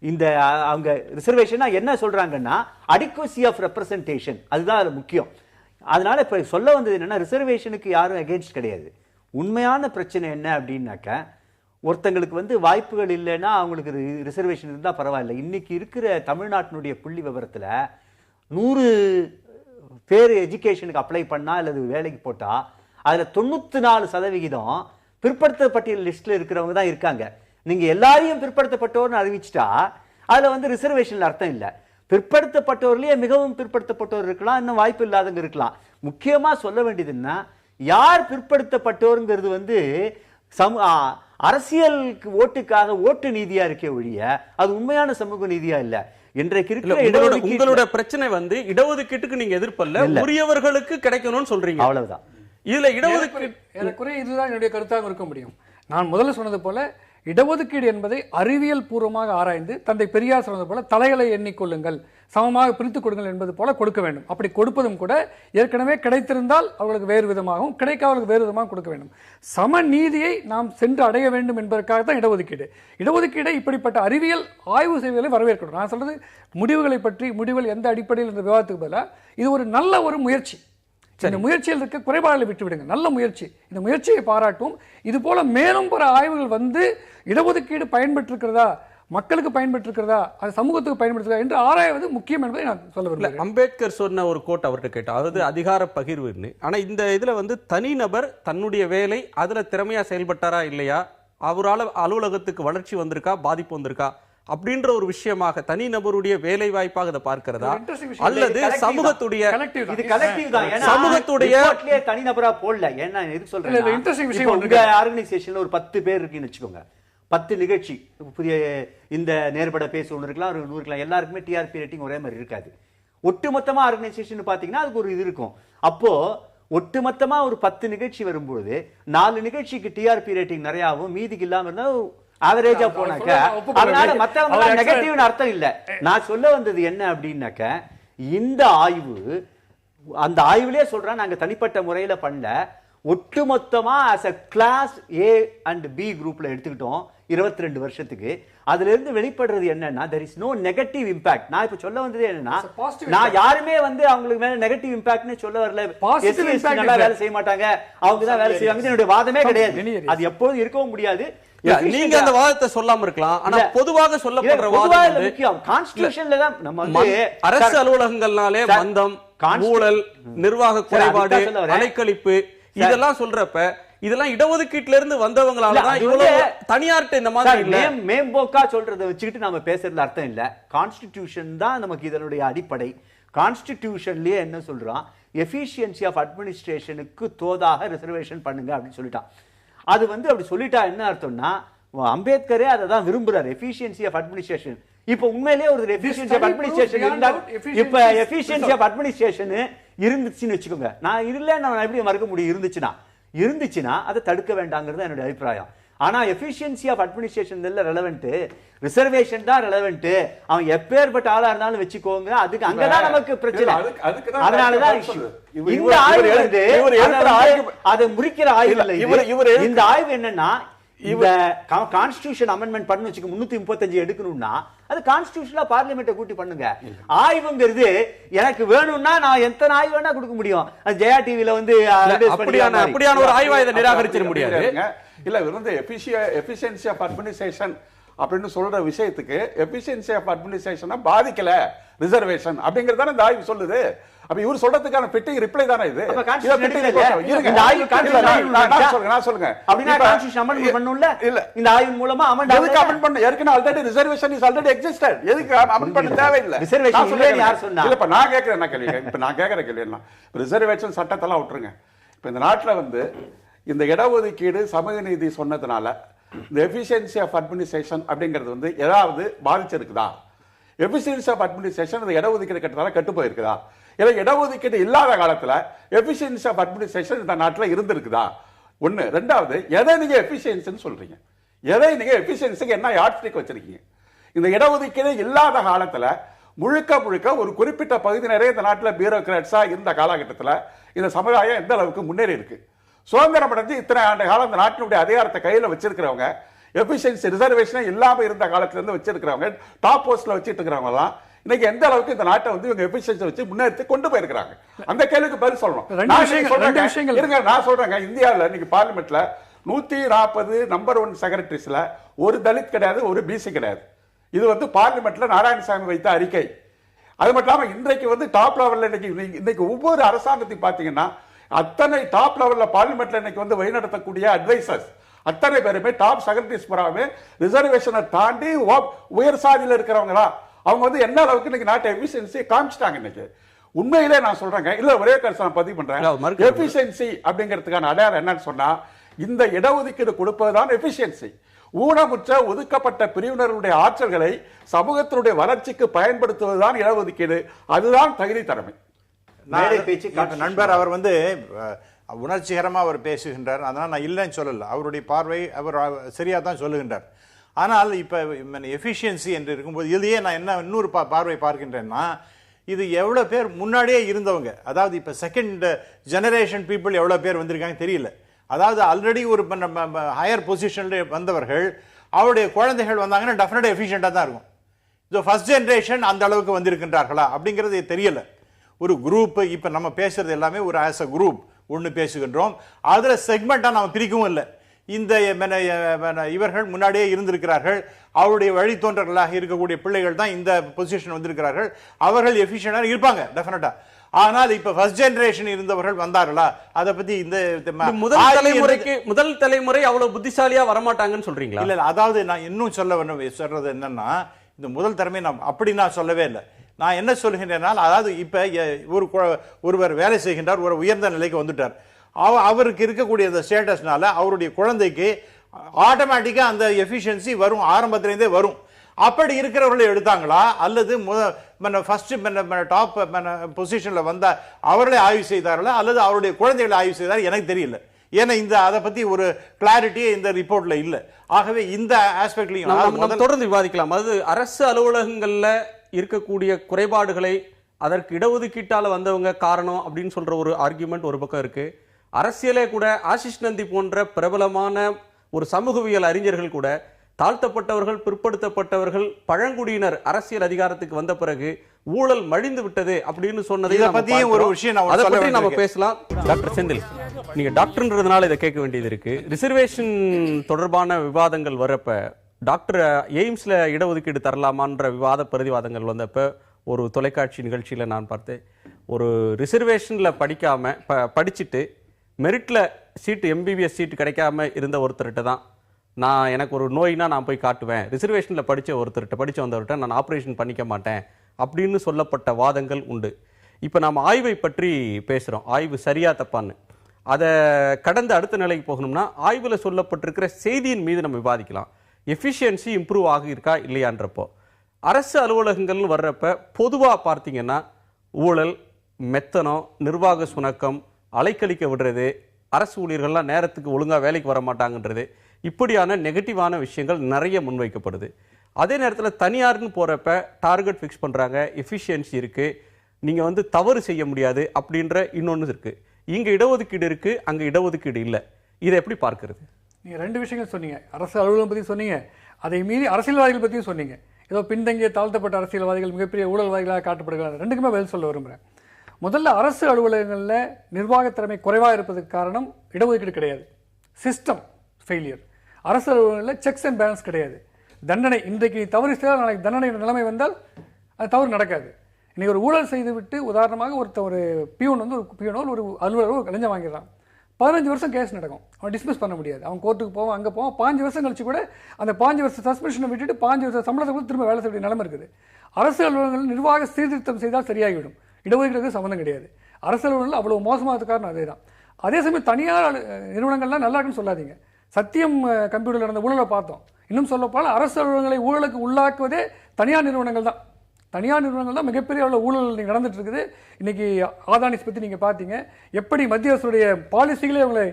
இந்த அவங்க ரிசர்வேஷனா என்ன சொல்றாங்கன்னா அடிக்வசி ஆஃப் ரெப்ரசன்டேஷன், அதுதான் அது முக்கியம். அதனால இப்ப சொல்ல வந்தது என்னன்னா, ரிசர்வேஷனுக்கு யாரும் அகேன்ஸ்ட் கிடையாது. உண்மையான பிரச்சனை என்ன அப்படின்னாக்க, ஒருத்தங்களுக்கு வந்து வாய்ப்புகள் இல்லைன்னா அவங்களுக்கு ரிசர்வேஷன் இருந்தா பரவாயில்ல. இன்னைக்கு இருக்கிற தமிழ்நாட்டினுடைய புள்ளி விவரத்துல 100 பேர் எஜுகேஷனுக்கு அப்ளை பண்ணா அல்லது வேலைக்கு போட்டா அதுல 94% பிற்படுத்த பட்டியல் லிஸ்ட்ல இருக்கிறவங்க தான் இருக்காங்க. நீங்க எல்லாரையும் பிற்படுத்தப்பட்டோர்னு அறிவிச்சிட்டா அதுல வந்து ரிசர்வேஷன்ல அர்த்தம் இல்லை. பிற்படுத்தப்பட்டோர்லயே மிகவும் பிற்படுத்தப்பட்டோர் இருக்கலாம், இன்னும் வாய்ப்பு இல்லாதவங்க இருக்கலாம். முக்கியமா சொல்ல வேண்டியதுன்னா, யார் பிற்படுத்தப்பட்டோருங்கிறது வந்து அரசியலுக்கு ஓட்டுக்காக ஓட்டு நீதியா இருக்கே ஒழிய அது உண்மையான சமூக நீதியா இல்ல. இன்றைக்கு இருக்கிற உங்களோட பிரச்சனை வந்து இடஒதுக்கீட்டுக்கு நீங்க எதிர்ப்பல்ல, உரியவர்களுக்கு கிடைக்கணும்னு சொல்றீங்க, அவ்வளவுதான். இதுல இடஒதுக்கீடு எனக்குரிய இதுதான் என்னுடைய கருத்தாக இருக்க முடியும். நான் முதல்ல சொன்னது போல இடஒதுக்கீடு என்பதை அறிவியல் பூர்வமாக ஆராய்ந்து, தந்தை பெரியார் சொன்னது போல தலைகளை எண்ணிக்கொள்ளுங்கள், சமமாக பிரித்துக் கொடுங்கள் என்பது போல கொடுக்க வேண்டும். அப்படி கொடுப்பதும் கூட ஏற்கனவே கிடைத்திருந்தால் அவர்களுக்கு வேறு விதமாகவும், கிடைக்காதவர்களுக்கு வேறு விதமாக கொடுக்க வேண்டும். சம நீதியை நாம் சென்று அடைய வேண்டும் என்பதற்காக தான் இடஒதுக்கீடு. இடஒதுக்கீடை இப்படிப்பட்ட அறிவியல் ஆய்வு செய்வதை வரவேற்கணும். நான் சொல்றது முடிவுகளை பற்றி, முடிவுகள் எந்த அடிப்படையில் என்ற விவாதத்துக்கு பதிலாக இது ஒரு நல்ல ஒரு முயற்சி. இந்த முயற்சியில் இருக்க குறைபாடுகளை விட்டுவிடுங்க, நல்ல முயற்சி. இந்த முயற்சியை பாராட்டும். இது போல மேலும் பல ஆய்வுகள் வந்து இடஒதுக்கீடு பயன்பெற்றிருக்கிறதா, மக்களுக்கு பயன்பெற்றிருக்கிறதா, அது சமூகத்துக்கு பயன்படுத்துகிறதா என்று ஆராய்வது முக்கியம் என்பதை நான் சொல்ல விரும்புகிறேன். அம்பேத்கர் சொன்ன ஒரு கோட் அவர்கிட்ட கேட்டோம், அதாவது அதிகார பகிர்வுன்னு. ஆனா இந்த இதுல வந்து தனிநபர் தன்னுடைய வேலை அதுல திறமையா செயல்பட்டாரா இல்லையா, அவரால் அலுவலகத்துக்கு வளர்ச்சி வந்திருக்கா, பாதிப்பு வந்திருக்கா அப்படின்ற ஒரு விஷயமாக தனிநபருடைய வேலை வாய்ப்பாக இதை பார்க்கிறதா, அல்லது சமூகத்துடைய சமூகத்துடைய தனிநபரா போடல. ஏன்னா எது சொல்றேன், இன்ட்ரெஸ்டிங் விஷயம், உங்க ஆர்கனைசேஷன்ல ஒரு 10 பேர் இருக்குன்னு வச்சுக்கோங்க, 10 நிகழ்ச்சி, புதிய இந்த நேர்பட பேச ஒன்று இருக்கலாம், ஒரு 100 இருக்கலாம், எல்லாருக்குமே டிஆர்பி ரேட்டிங் ஒரே மாதிரி இருக்காது. ஒட்டுமொத்தமா ஆர்கனைசேஷன் பாத்தீங்கன்னா அதுக்கு ஒரு இது இருக்கும். அப்போ ஒட்டுமொத்தமா ஒரு 10 நிகழ்ச்சி வரும்போது 4 நிகழ்ச்சிக்கு டிஆர்பி ரேட்டிங் நிறையாவும் மீதிக்கு இல்லாம இருந்தா ஆவரேஜா போனாக்க, அதனால மத்தவங்க நெகட்டிவ்னு அர்த்தம் இல்ல. நான் சொல்ல வந்தது என்ன அப்படின்னாக்க, இந்த ஆய்வு அந்த ஆய்வுலயே சொல்றேன், நாங்க தனிப்பட்ட முறையில பண்ணல, ஒட்டுமொத்தமா as a class A and B குரூப்ல எடுத்துக்கிட்டோம் 22 வருஷத்துக்கு. அதுல இருந்து வெளிப்படுறது என்னன்னா there is no negative impact. நான் இப்ப சொல்ல வந்தது என்னன்னா நான் யாருமே வந்து அவங்களுக்கு மேல நெகட்டிவ் இம்பாக்ட்னே சொல்ல வரல. நல்லா வேலை செய்ய மாட்டாங்க, அவங்க தான் வேலை செய்வாங்க என்னுடைய வாதமே கிடையாது. அது எப்போதும் இருக்கவும் முடியாது. நீங்க அந்த வாதத்தை சொல்லாம இருக்கலாம், ஆனா பொதுவாக சொல்லப்படுற வாதம் முக்கியம். கான்ஸ்டிடியூஷன்ல தான் நம்ம வந்து அரசு அலுவலகங்கள்னாலே மந்தம், ஊழல், நிர்வாக குறைபாடு, அலைக்கழிப்பு இதெல்லாம் சொல்றப்ப இதெல்லாம் இடஒதுக்கீட்டுல இருந்து வந்தவங்களால தான் இவ்வளவு தனியார்ட்ட இந்த மாதிரி இல்ல. மேம்போக்கா சொல்றதை வச்சுக்கிட்டு நாம பேசுறதுல அர்த்தம் இல்ல. கான்ஸ்டிடியூஷன் தான் நமக்கு இதனுடைய அடிப்படை. கான்ஸ்டிடியூஷன்லயே என்ன சொல்றான், எஃபிஷியன்சி ஆஃப் அட்மினிஸ்ட்ரேஷனுக்கு தோதாக ரிசர்வேஷன் பண்ணுங்க அப்படின்னு சொல்லிட்டான். அது வந்து அப்படி சொல்லிட்டா என்ன அர்த்தம்னா, அம்பேத்கரே அதை தான் விரும்புறாரு, எஃபிஷியன்சி ஆஃப் அட்மினிஸ்ட்ரேஷன். இப்ப உண்மையிலேயே ஒரு எஃபிஷியன்சி ஆஃப் அட்மினிஸ்ட்ரேஷன் இருந்தா, இப்ப எஃபிஷியன்சி ஆஃப் அட்மினிஸ்ட்ரேஷன் இருந்துச்சுன்னு வச்சுக்கோங்க, நான் இல்ல நான் எப்படி மறுக்க முடியும், இருந்துச்சுன்னா அதை தடுக்க வேண்டாங்கிறது என்னுடைய அபிப்பிராயம். ஆனா எஃபிஷியன்சி ஆஃப் அட்மினிஸ்ட்ரேஷன் இல்ல ரெலவென்ட், ரிசர்வேஷன் தான் ரெலவென்ட். அவன் எப்பேற்பட்ட ஆளா இருந்தாலும் வச்சுக்கோங்க, அதுக்கு அங்கதான் நமக்கு பிரச்சனை. அதனாலதான் இந்த ஆய்வு வந்து அதை முறிக்கிற ஆய்வு இல்லை. இந்த ஆய்வு என்னன்னா, இந்த கான்ஸ்டிடியூஷன் அமெண்ட்மெண்ட் பண்ணு வச்சுக்க 335 எடுக்கணும்னா அது கான்ஸ்டிடியூஷன்ல பார்லிமெண்ட்டை கூட்டி பண்ணுங்க. ஆய்வுங்கிறது எனக்கு வேணும்னா நான் எத்தனை ஆய்வு வேணா கொடுக்க முடியும். அது ஜெயா டிவில வந்து அப்படியான ஒரு ஆய்வை இதை நிராகரிச்சிட முடியாது. இல்ல வந்து எஃபிஷியன்சி ஆஃப் அட்மினிஸ்ட்ரேஷன் அப்படின்னு சொல்ற விஷயத்துக்கு எஃபிஷியன்சி ஆஃப் அட்மினிஸ்ட்ரேஷனை பாதிக்கல ரிசர்வேஷன் அப்படிங்கறத இந்த ஆய்வு சொல்லுது. அப்ப இவர் சொல்றதுக்கான ஃபிட்டிங் ரிப்ளை தானே இது. சொல்லுங்க இந்த ஆய்வு மூலமா எதுக்கு அமெண்ட் பண்ண, ஏற்கனவே already reservation is already existed, எதுக்கு அமெண்ட் பண்ண தேவையில்லை. ரிசர்வேஷன் இல்லன்னு யார் சொன்னா? இல்ல இப்ப நான் கேக்குறேன் கேள்வி, இப்ப நான் கேக்குற கேள்வி என்ன, ரிசர்வேஷன் சட்டத்தெல்லாம் விட்டுருங்க. இப்ப இந்த நாட்டுல வந்து இந்த இடஒதுக்கீடு சமூக நீதி சொன்னதுனால இந்த எஃபிஷியன்சி ஆஃப் அட்மினிஸ்ட்ரேஷன் அப்படிங்கிறது வந்து ஏதாவது பாதிச்சிருக்குதா? எஃபிஷியன்சி ஆஃப் அட்மினிஸ்ட்ரேஷன் இந்த இடஒதுக்கீடு கட்டத்தால கட்டு போயிருக்குதா? இல்ல இடஒதுக்கீடு இல்லாத காலத்துல எஃபிஷியன்சி ஆஃப் அட்மினிஸ்ட்ரேஷன் இந்த நாட்டில் இருந்திருக்குதா? ஒண்ணு. ரெண்டாவது, எதை நீங்க எஃபிஷியன்சின்னு சொல்றீங்க? எதை நீங்க எஃபிஷியன்சிக்கு என்ன யாட்ஸ்டிக் வச்சிருக்கீங்க? இந்த இடஒதுக்கீடு இல்லாத காலத்துல முழுக்க ஒரு குறிப்பிட்ட பகுதியினரே இந்த நாட்டில் பியூரோக்ராட்ஸா இருந்த காலகட்டத்தில் இந்த சமுதாயம் எந்த அளவுக்கு முன்னேறி இருக்கு? சுதந்திரம் அடைஞ்சு இத்தனை ஆண்டு காலம் இந்த நாட்டினுடைய அதிகாரத்தை கையில் வச்சிருக்கிறவங்க, எஃபிஷியன்சி ரிசர்வேஷனே இல்லாம இருந்த காலத்துல இருந்து வச்சிருக்கிறவங்க, டாப் போஸ்ட்ல வச்சிட்டு இருக்கிறவங்க இன்னைக்கு எந்த அளவுக்கு இந்த நாட்டை வந்து இவங்க எஃபிஷியன்சி வச்சு முன்னேற்றி கொண்டு போயிருக்கிறாங்க? அந்த கேள்விக்கு பதில் சொல்லணும். நான் சொல்றேங்க, இந்தியாவில் இன்னைக்கு பார்லிமெண்ட்ல 140 நம்பர் 1 செக்ரட்டரிஸ்ல ஒரு தலித் கிடையாது, ஒரு பிசி கிடையாது. இது வந்து பார்லிமெண்ட்ல நாராயணசாமி வைத்த அறிக்கை. அது மட்டும் இல்லாம இன்றைக்கு வந்து டாப் லெவல்ல இன்னைக்கு ஒவ்வொரு அரசாங்கத்தையும் பாத்தீங்கன்னா அத்தனை டாப் லெவல்ல பார்லிமெண்ட்ல இன்னைக்கு வந்து வழிநடத்தக்கூடிய அட்வைசர்ஸ் அத்தனை பேருமே டாப் செக்ரட்டரிஸ் பூராவே ரிசர்வேஷனை தாண்டி உயர் சாதியில் இருக்கிறவங்களா அவங்க வந்து என்ன அளவுக்கு இன்னைக்கு நாட்டை எஃபிஷியன்சி காமிச்சிட்டாங்க. இன்னைக்கு உண்மையிலே நான் சொல்றேங்க, இல்ல ஒரே கருத்து நான் பதிவு பண்றேன். எஃபிஷியன்சி அப்படிங்கிறதுக்கான அடையாளம் என்னன்னு சொன்னா, இந்த இடஒதுக்கீடு கொடுப்பதுதான் எஃபிஷியன்சி. ஊனமுற்ற ஒதுக்கப்பட்ட பிரிவினருடைய ஆற்றல்களை சமூகத்தினுடைய வளர்ச்சிக்கு பயன்படுத்துவதுதான் இடஒதுக்கீடு. அதுதான் தகுதி தலைமை. நண்பர் அவர் வந்து உணர்ச்சிகரமா அவர் பேசுகின்றார், அதனால் நான் இல்லைன்னு சொல்லல, அவருடைய பார்வை அவர் சரியா தான் சொல்லுகின்றார். ஆனால் இப்ப எஃபிஷியன்சி என்று இருக்கும்போது இதுலயே நான் என்ன இன்னொரு பார்வை பார்க்கின்றேன்னா, இது எவ்வளவு பேர் முன்னாடியே இருந்தவங்க, அதாவது இப்ப செகண்ட் ஜெனரேஷன் பீப்புள் எவ்வளவு பேர் வந்திருக்காங்க தெரியல. அதாவது ஆல்ரெடி ஒரு ஹையர் பொசிஷன்ல வந்தவர்கள் அவருடைய குழந்தைகள் வந்தாங்கன்னா டெஃபினட்டா எஃபிஷியண்டா தான் இருக்கும். ஸோ ஃபர்ஸ்ட் ஜெனரேஷன் அந்த அளவுக்கு வந்திருக்கின்றார்களா அப்படிங்கிறது தெரியல. ஒரு குரூப் இப்ப நம்ம பேசுறது எல்லாமே ஒரு ஆஸ் அ குரூப் ஒன்று பேசுகின்றோம், அதுல செக்மெண்டா நம்ம பிரிக்கவும் இல்லை. இந்த இவர்கள் முன்னாடியே இருந்திருக்கிறார்கள், அவருடைய வழித்தோன்றர்களாக இருக்கக்கூடிய பிள்ளைகள் தான் இந்த பொசிஷன் வந்திருக்கிறார்கள், அவர்கள் எஃபிஷியன்டா இருப்பாங்க டெஃபினட்டா. ஆனால் இப்ப ஃபர்ஸ்ட் ஜெனரேஷன் இருந்தவர்கள் வந்தார்களா, அதை பத்தி இந்த முதல் தலைமுறை அவ்வளவு புத்திசாலியா வரமாட்டாங்கன்னு சொல்றீங்களா? இல்ல, அதாவது நான் இன்னும் சொல்றது என்னன்னா, இந்த முதல் தலைமை நான் அப்படி நான் சொல்லவே இல்லை. நான் என்ன சொல்கின்றேனால், அதாவது இப்ப ஒருவர் வேலை செய்கின்றார், ஒரு உயர்ந்த நிலைக்கு வந்துட்டார், அவருக்கு இருக்கக்கூடிய அந்த ஸ்டேட்டஸ்னால அவருடைய குழந்தைக்கு ஆட்டோமேட்டிக்கா அந்த எஃபிஷியன்சி வரும், ஆரம்பத்திலேருந்தே வரும். அப்படி இருக்கிறவர்களை எடுத்தாங்களா, அல்லது ஃபர்ஸ்ட் டாப் பொசிஷன்ல வந்த அவர்களே ஆய்வு செய்தார்களா, அல்லது அவருடைய குழந்தைகளை ஆய்வு செய்தார் எனக்கு தெரியல. ஏன்னா இந்த அதை பத்தி ஒரு கிளாரிட்டி இந்த ரிப்போர்ட்ல இல்ல. ஆகவே இந்த ஆஸ்பெக்ட்லயும் தொடர்ந்து விவாதிக்கலாம். அது அரசு அலுவலகங்கள்ல இருக்கக்கூடிய குறைபாடுகளை அதற்கு இடஒதுக்கீட்டால வந்தவங்க காரணம் அப்படின்னு சொல்ற ஒரு ஆர்குமெண்ட் ஒரு பக்கம் இருக்கு. அரசியலே கூட ஆசிஷ் நந்தி போன்ற பிரபலமான ஒரு சமூகவியல் அறிஞர்கள் கூட தாழ்த்தப்பட்டவர்கள், பிற்படுத்தப்பட்டவர்கள், பழங்குடியினர் அரசியல் அதிகாரத்துக்கு வந்த பிறகு ஊழல் மழிந்து விட்டது அப்படின்னு சொன்னதை இதை பத்தியும் ஒரு விஷயம் நான் அதை சொல்ல பற்றி நம்ம வேண்டியிருக்கு. பேசலாம். டாக்டர் செந்தில், நீங்க டாக்டர்ன்றதுனால இதை கேட்க வேண்டியது இருக்கு. ரிசர்வேஷன் தொடர்பான விவாதங்கள் வரப்ப டாக்டர் எய்ம்ஸ்ல இடஒதுக்கீடு தரலாமான்ற விவாத பிரதிவாதங்கள் வந்தப்ப ஒரு தொலைக்காட்சி நிகழ்ச்சியில நான் பார்த்தேன், ஒரு ரிசர்வேஷன்ல படிச்சுட்டு மெரிட்ல சீட்டு MBBS சீட்டு கிடைக்காம இருந்த ஒருத்தர்கிட்ட தான் நான் எனக்கு ஒரு நோய்னா நான் போய் காட்டுவேன், ரிசர்வேஷன்ல படிச்ச வந்தவர்கிட்ட நான் ஆப்ரேஷன் பண்ணிக்க மாட்டேன் அப்படின்னு சொல்லப்பட்ட வாதங்கள் உண்டு. இப்போ நாம் ஆய்வை பற்றி பேசுகிறோம், ஆய்வு சரியா தப்பான்னு. அதை கடந்த அடுத்த நிலைக்கு போகணும்னா ஆய்வில் சொல்லப்பட்டிருக்கிற செய்தியின் மீது நம்ம விவாதிக்கலாம். எஃபிஷியன்சி இம்ப்ரூவ் ஆகியிருக்கா இல்லையான்றப்போ அரசு அலுவலகங்கள்னு வர்றப்ப பொதுவாக பார்த்தீங்கன்னா ஊழல், மெத்தனம், நிர்வாக சுணக்கம், அலைக்கழிக்க விடுறது, அரசு ஊழியர்கள்லாம் நேரத்துக்கு ஒழுங்காக வேலைக்கு வர மாட்டாங்கன்றது, இப்படியான நெகட்டிவான விஷயங்கள் நிறைய முன்வைக்கப்படுது. அதே நேரத்தில் தனியார்னு போகிறப்ப டார்கெட் ஃபிக்ஸ் பண்ணுறாங்க, எஃபிஷியன்சி இருக்குது, நீங்கள் தவறு செய்ய முடியாது அப்படின்ற இன்னொன்று இருக்குது. இங்கே இடஒதுக்கீடு இருக்குது, அங்கே இடஒதுக்கீடு இல்லை. இதை எப்படி பார்க்கறது? நீங்கள் 2 விஷயங்கள் சொன்னீங்க. அரசு அலுவலகம் பற்றி சொன்னீங்க, அதை மீறி அரசியல்வாதிகள் பற்றியும் சொன்னீங்க. ஏதோ பின்தங்கிய தாழ்த்தப்பட்ட அரசியல்வாதிகள் மிகப்பெரிய ஊழல்வாதிகளாக காட்டப்படுகிறார்கள். 2க்குமே பதில் சொல்ல விரும்புகிறேன். முதல்ல அரசு அலுவலகங்களில் நிர்வாக திறமை குறைவாக இருப்பதற்கு காரணம் இடஒதுக்கீடு கிடையாது, சிஸ்டம் ஃபெயிலியர். அரசு அலுவலகங்களில் செக்ஸ் அண்ட் பேலன்ஸ் கிடையாது. தண்டனை, இன்றைக்கு தவறு செய்தால் நாளைக்கு தண்டனை நிலைமை வந்தால் அது தவறு நடக்காது. இன்றைக்கி ஒரு ஊழல் செய்துவிட்டு உதாரணமாக ஒரு பியூன் ஒரு பியூனோ ஒரு அலுவலர் லஞ்சம் வாங்கிடுறான், 15 வருஷம் கேஸ் நடக்கும், அவன் டிஸ்மிஸ் பண்ண முடியாது. அவன் கோர்ட்டுக்கு போவான், அங்கே போவான், 5 வருஷம் கழிச்சு கூட அந்த 5 வருஷம் சஸ்பென்ஷனை விட்டுட்டு 5 வருஷம் சம்பளத்தை கூட திரும்ப வேலை செய்ய நிலைமை இருக்குது. அரசு அலுவலகங்கள் நிர்வாக சீர்திருத்தம் செய்தால் சரியாகிவிடும், இடஒதுக்கீடுக்கு சம்மந்தம் கிடையாது. அரசு அலுவலகங்கள் அவ்வளோ மோசமானது காரணம் அதே தான். அதே சமயம் தனியார் நிறுவனங்கள்லாம் நல்லா இருக்குன்னு சொல்லாதீங்க. சத்தியம் கம்ப்யூட்டரில் நடந்த ஊழலை பார்த்தோம். இன்னும் சொல்லப்போனால் அரசு அலுவலகங்களை ஊழலுக்கு உள்ளாக்குவதே தனியார் நிறுவனங்கள் தான். தனியார் நிறுவனங்கள் தான் மிகப்பெரிய அளவில் ஊழல் நடந்துட்டு இருக்குது. இன்னைக்கு ஆதானிஸ் பற்றி நீங்கள் பார்த்தீங்க, எப்படி மத்திய அரசுடைய பாலிசிகளே அவங்களை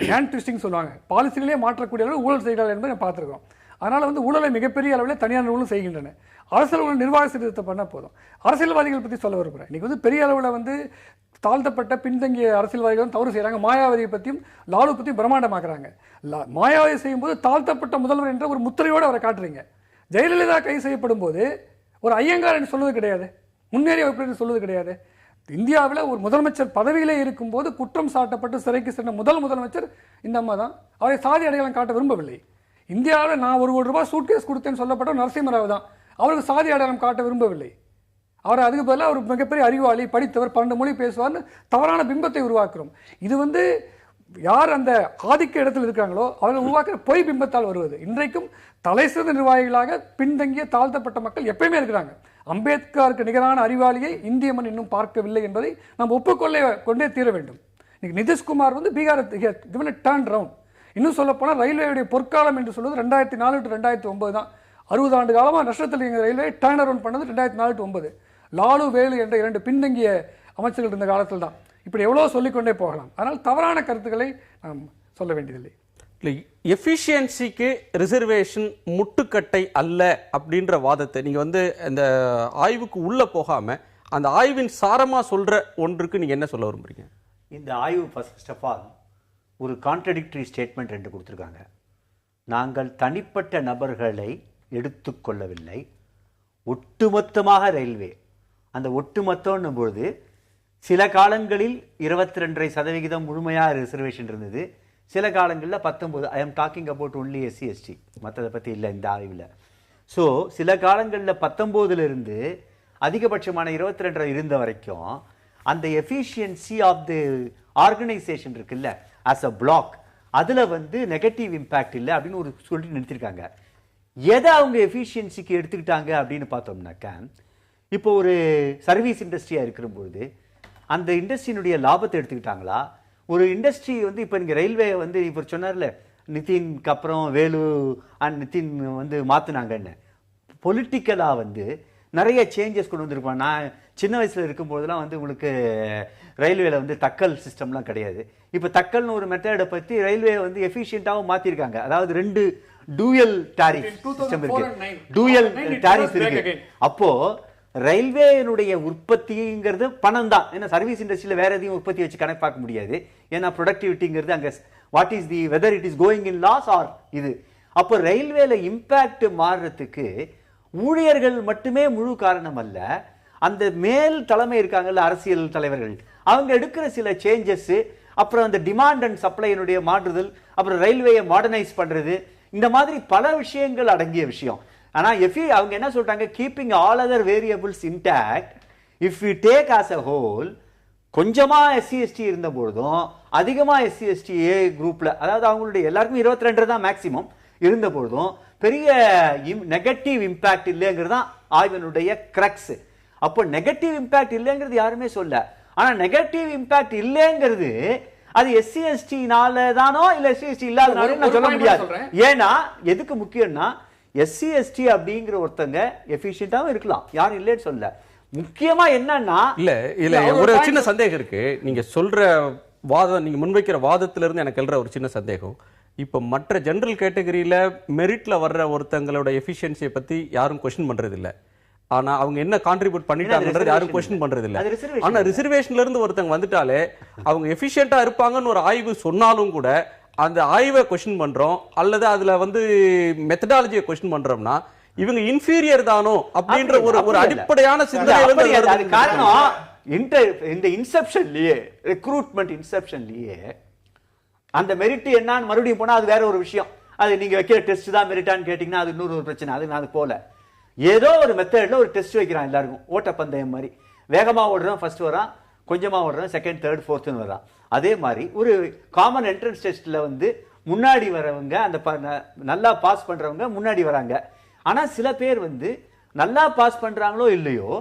ஹேண்ட் ட்விஸ்டிங் சொல்லுவாங்க, பாலிசிகளே மாற்றக்கூடிய அளவு ஊழல் செய்கிறார்கள் என்பதை நான் பார்த்துருக்கோம். அதனால் ஊழலை மிகப்பெரிய அளவில் தனியார் நிறுவனம் செய்கின்றன. அரசு அலுவலகம் நிர்வாக சீர்திருத்தம் பண்ணால் போதும். அரசியல்வாதிகள் பற்றி சொல்ல விரும்புகிறேன். இன்னைக்கு பெரிய அளவில் தாழ்த்தப்பட்ட பின்தங்கிய அரசியல்வாதிகளும் தவறு செய்கிறாங்க. மாயாவதியை பற்றியும் லாலு பற்றியும் பிரம்மாண்டமாக்குறாங்க. மாயாவதி செய்யும்போது தாழ்த்தப்பட்ட முதல்வர் என்ற ஒரு முத்திரையோடு அவரை காட்டுறீங்க. ஜெயலலிதா கைது செய்யப்படும் போது ஒரு ஐயங்கார் என்று சொல்வது கிடையாது, முன்னேறிய என்று சொல்வது கிடையாது. இந்தியாவில் ஒரு முதலமைச்சர் பதவியிலே இருக்கும்போது குற்றம் சாட்டப்பட்டு சிறைக்கு சென்ற முதல் முதலமைச்சர் இந்த அம்மா தான். அவரை சாதி அடையாளம் காட்ட விரும்பவில்லை. இந்தியாவில் நான் 1 கோடி ரூபாய் சூட்கேஸ் கொடுத்தேன்னு சொல்லப்பட்ட நரசிம்மராவ் தான். அவருக்கு சாதி அடையாளம் காட்ட விரும்பவில்லை. அவர் அதுக்கு பதிலாக ஒரு மிகப்பெரிய அறிவாளி, படித்தவர், 12 மொழி பேசுவார்னு தவறான பிம்பத்தை உருவாக்குறோம். இது யார் அந்த ஆதிக்க இடத்தில் இருக்கிறாங்களோ அவர்கள் உருவாக்குற பொய் பிம்பத்தால் வருவது. இன்றைக்கும் தலை சிறந்த நிர்வாகிகளாக பின்தங்கிய தாழ்த்தப்பட்ட மக்கள் எப்பயுமே இருக்கிறாங்க. அம்பேத்கருக்கு நிகரான அறிவாளியை இந்திய மண் இன்னும் பார்க்கவில்லை என்பதை நாம் கொண்டே தீர வேண்டும். இன்னைக்கு நிதிஷ்குமார் பீகார் டர்ன் ரவுண்ட். இன்னும் சொல்ல போனால் ரயில்வேயுடைய பொற்காலம் என்று சொல்வது 2004 to 2009 தான். 60 ஆண்டு காலமாக நஷ்டத்தில் ரயில்வே டர்ன் அரவுண்ட் பண்ணது 2004 to 2009. லாலு, வேலு என்ற 2 பின்தங்கிய அமைச்சர்கள் இருந்த காலத்தில் தான். இப்படி எவ்வளோ சொல்லிக்கொண்டே போகலாம். அதனால் தவறான கருத்துக்களை நாம் சொல்ல வேண்டியதில்லை. இல்லை, எஃபிஷியன்சிக்கு ரிசர்வேஷன் முட்டுக்கட்டை அல்ல அப்படின்ற வாதத்தை நீங்கள் அந்த ஆய்வுக்கு உள்ளே போகாமல் அந்த ஆய்வின் சாரமாக சொல்கிற ஒன்றுக்கு நீங்கள் என்ன சொல்ல விரும்புறீங்க? இந்த ஆய்வு ஃபர்ஸ்ட் ஆஃப் ஆல் ஒரு கான்ட்ரடிக்டரி ஸ்டேட்மெண்ட் 2 கொடுத்துருக்காங்க. நாங்கள் தனிப்பட்ட நபர்களை எடுத்துக்கொள்ளவில்லை, ஒட்டுமொத்தமாக ரயில்வே. அந்த ஒட்டுமொத்தம் பொழுது சில காலங்களில் 22.5% முழுமையாக ரிசர்வேஷன் இருந்தது, சில காலங்களில் 19. I am talking about only SC/ST, மற்றதை பற்றி இல்லை இந்த ஆய்வில். ஸோ சில காலங்களில் 19 அதிகபட்சமான 22 இருந்த வரைக்கும் அந்த எஃபிஷியன்சி ஆஃப் தி ஆர்கனைசேஷன் இருக்குல்ல, ஆஸ் அ பிளாக், அதில் நெகட்டிவ் இம்பேக்ட் இல்லை அப்படின்னு ஒரு சொல்லிட்டு நிறுத்திருக்காங்க. எதை அவங்க எஃபிஷியன்சிக்கு எடுத்துக்கிட்டாங்க அப்படின்னு பார்த்தோம்னாக்கா, இப்போ ஒரு சர்வீஸ் இண்டஸ்ட்ரியாக இருக்கிற பொழுது அந்த இண்டஸ்ட்ரியினுடைய லாபத்தை எடுத்துக்கிட்டாங்களா? ஒரு இண்டஸ்ட்ரி இப்போ நீங்கள் ரயில்வே இப்போ சொன்னார்ல, நிதினுக்கு அப்புறம் வேலு அண்ட் நிதின் மாற்றினாங்கன்னு, பொலிட்டிக்கலாக நிறைய சேஞ்சஸ் கொண்டு வந்திருப்பாங்க. நான் சின்ன வயசில் இருக்கும்போதெல்லாம் உங்களுக்கு ரயில்வேல தக்கல் சிஸ்டம்லாம் கிடையாது. இப்போ தக்கல்னு ஒரு மெத்தடை பற்றி ரயில்வே எஃபிஷியண்டாகவும் மாற்றிருக்காங்க. அதாவது 2 டூயல் டாரிஃப் சிஸ்டம் இருக்கு, டூயல் டாரிஃப் இருக்கு. அப்போ ரயில்வேனுடைய உற்பத்திங்கிறது பணம் தான். ஏன்னா சர்வீஸ் இண்டஸ்ட்ரியில் வேற எதையும் உற்பத்தி வச்சு கணக்கு பார்க்க முடியாது. ஏன்னா ப்ரொடக்டிவிட்டிங்கிறது அங்கே what is the whether it is going in loss or இது. அப்போ ரயில்வேல இம்பேக்ட் மாறுறதுக்கு ஊழியர்கள் மட்டுமே முழு காரணம் அல்ல. அந்த மேல் தலைமை இருக்காங்கல்ல, அரசியல் தலைவர்கள், அவங்க எடுக்கிற சில சேஞ்சஸ், அப்புறம் அந்த டிமாண்ட் அண்ட் சப்ளைனுடைய மாற்றுதல், அப்புறம் ரயில்வேயை மாடர்னைஸ் பண்றது, இந்த மாதிரி பல விஷயங்கள் அடங்கிய விஷயம். ஆனா அவங்க என்ன சொல்றாங்க, keeping all other variables intact if you take as a whole, கொஞ்சமா SC/ST இருந்த பொழுதும் அதிகமா SC/ST ஏ குரூப்ல, அதாவது அவங்களுடைய எல்லாருக்கும் 22 தான் மேக்சிமம் இருந்த பொழுதும் பெரிய நெகட்டிவ் இம்பாக்ட் இல்லைங்கிறது தான் ஆய்வனுடைய கிரக்ஸ். அப்போ நெகட்டிவ் இம்பாக்ட் இல்லைங்கிறது யாருமே சொல்ல. ஆனா நெகட்டிவ் இம்பாக்ட் இல்லைங்கிறது அது SC/ST தானோ இல்ல SC/ST இல்லாதனாலும் நான் சொல்ல முடியாது. ஏன்னா எதுக்கு முக்கியம்னா SC/ST அப்படிங்கிற ஒருத்தங்க எஃபிஷியன்ட்டாவும் இருக்கலாம், யாரும் இல்லைன்னு சொல்ல. முக்கியமா என்னன்னா இல்ல ஒரு சின்ன சந்தேகம் இருக்கு. நீங்க சொல்ற வாதம், நீங்க முன்வைக்கிற வாதத்துல இருந்து எனக்கு எழுற ஒரு சின்ன சந்தேகம். இப்ப மற்ற ஜெனரல் கேட்டகரியில மெரிட்ல வர்ற ஒருத்தங்களோட எஃபிஷியன்சியை பத்தி யாரும் கொஸ்டின் பண்றது இல்ல. ஆனா அவங்க என்ன கான்ட்ரிபியூட் பண்ணிட்டாங்கன்றது யாரும் கொஸ்டின் பண்றது இல்ல. ஆனா ரிசர்வேஷன்ல இருந்து ஒருத்தங்க வந்துட்டாலே அவங்க எஃபிஷியன்ட்டா இருப்பாங்கன்னு ஒரு ஆய்வு சொன்னாலும் கூட அந்த ஆய்வை கொஸ்டின் பண்றோம், அல்லது அதுல வந்து மெத்தடாலஜியை கொஸ்டின் பண்றோம்னா இவங்க இன்ஃபீரியர் தானோ அப்படின்ற ஒரு அடிப்படையான சிந்தனை காரணம். இந்த இன்செப்ஷன்லயே, ரெக்ரூட்மெண்ட் இன்செப்ஷன்லயே அந்த மெரிட் என்னன்னு மறுபடியும் போனா அது வேற ஒரு விஷயம். அது நீங்க வைக்கிற டெஸ்ட் தான் மெரிட்டான்னு கேட்டீங்கன்னா அது இன்னொரு பிரச்சனை. அது நான் போல ஏதோ ஒரு மெத்தட்ல ஒரு டெஸ்ட் வைக்கிறான் எல்லாருக்கும், ஓட்டப்பந்தயம் மாதிரி. வேகமா ஓடுறோம் ஃபர்ஸ்ட் வரான், கொஞ்சமா ஓடுறோம் செகண்ட் தேர்ட் ஃபோர்த்னு வரான். அதே மாதிரி ஒரு காமன் என்ட்ரன்ஸ் டெஸ்ட்ல வந்து முன்னாடி வரவங்க, அந்த நல்லா பாஸ் பண்றவங்க முன்னாடி வராங்க. ஆனா சில பேர் வந்து நல்லா பாஸ் பண்றாங்களோ இல்லையோ,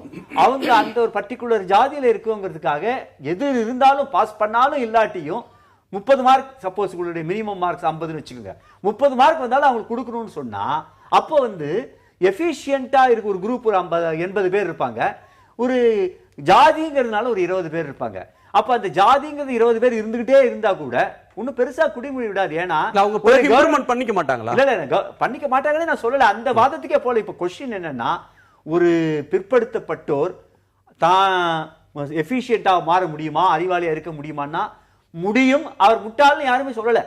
அவங்க அந்த ஒரு பர்டிகுலர் ஜாதியில இருக்குங்கிறதுக்காக எது இருந்தாலும் பாஸ் பண்ணாலும் இல்லாட்டியும் 30 மார்க், சப்போஸ் உங்களுடைய மினிமம் மார்க்ஸ் 50ன்னு வச்சுக்கோங்க, 30 மார்க் வந்தாலும் அவங்களுக்கு கொடுக்கணும்னு சொன்னா, அப்போ வந்து எஃபிஷியன்ட்டா இருக்கு ஒரு குரூப் ஒரு 80 பேர் இருப்பாங்க, ஒரு ஜாதிங்கிறதுனால ஒரு 20 பேர் இருப்பாங்க. அப்ப அந்த ஜாதிங்கிறது 20 பேர் இருந்துகிட்டே இருந்தா கூட இன்னும் பெருசா குடிமொழி விடாது. ஏன்னா அவங்க கவர்மெண்ட் பண்ணிக்க மாட்டாங்களா? இல்ல பண்ணிக்க மாட்டாங்கன்னு நான் சொல்லல, அந்த வாதத்துக்கே போல. இப்ப கொஸ்டின் என்னன்னா, ஒரு பிற்படுத்தப்பட்டோர் தான் எஃபிஷியன்ட்டா மாற முடியுமா, அறிவாளியா இருக்க முடியுமான்னா முடியும். அவர் முட்டாள்னு யாருமே சொல்லல,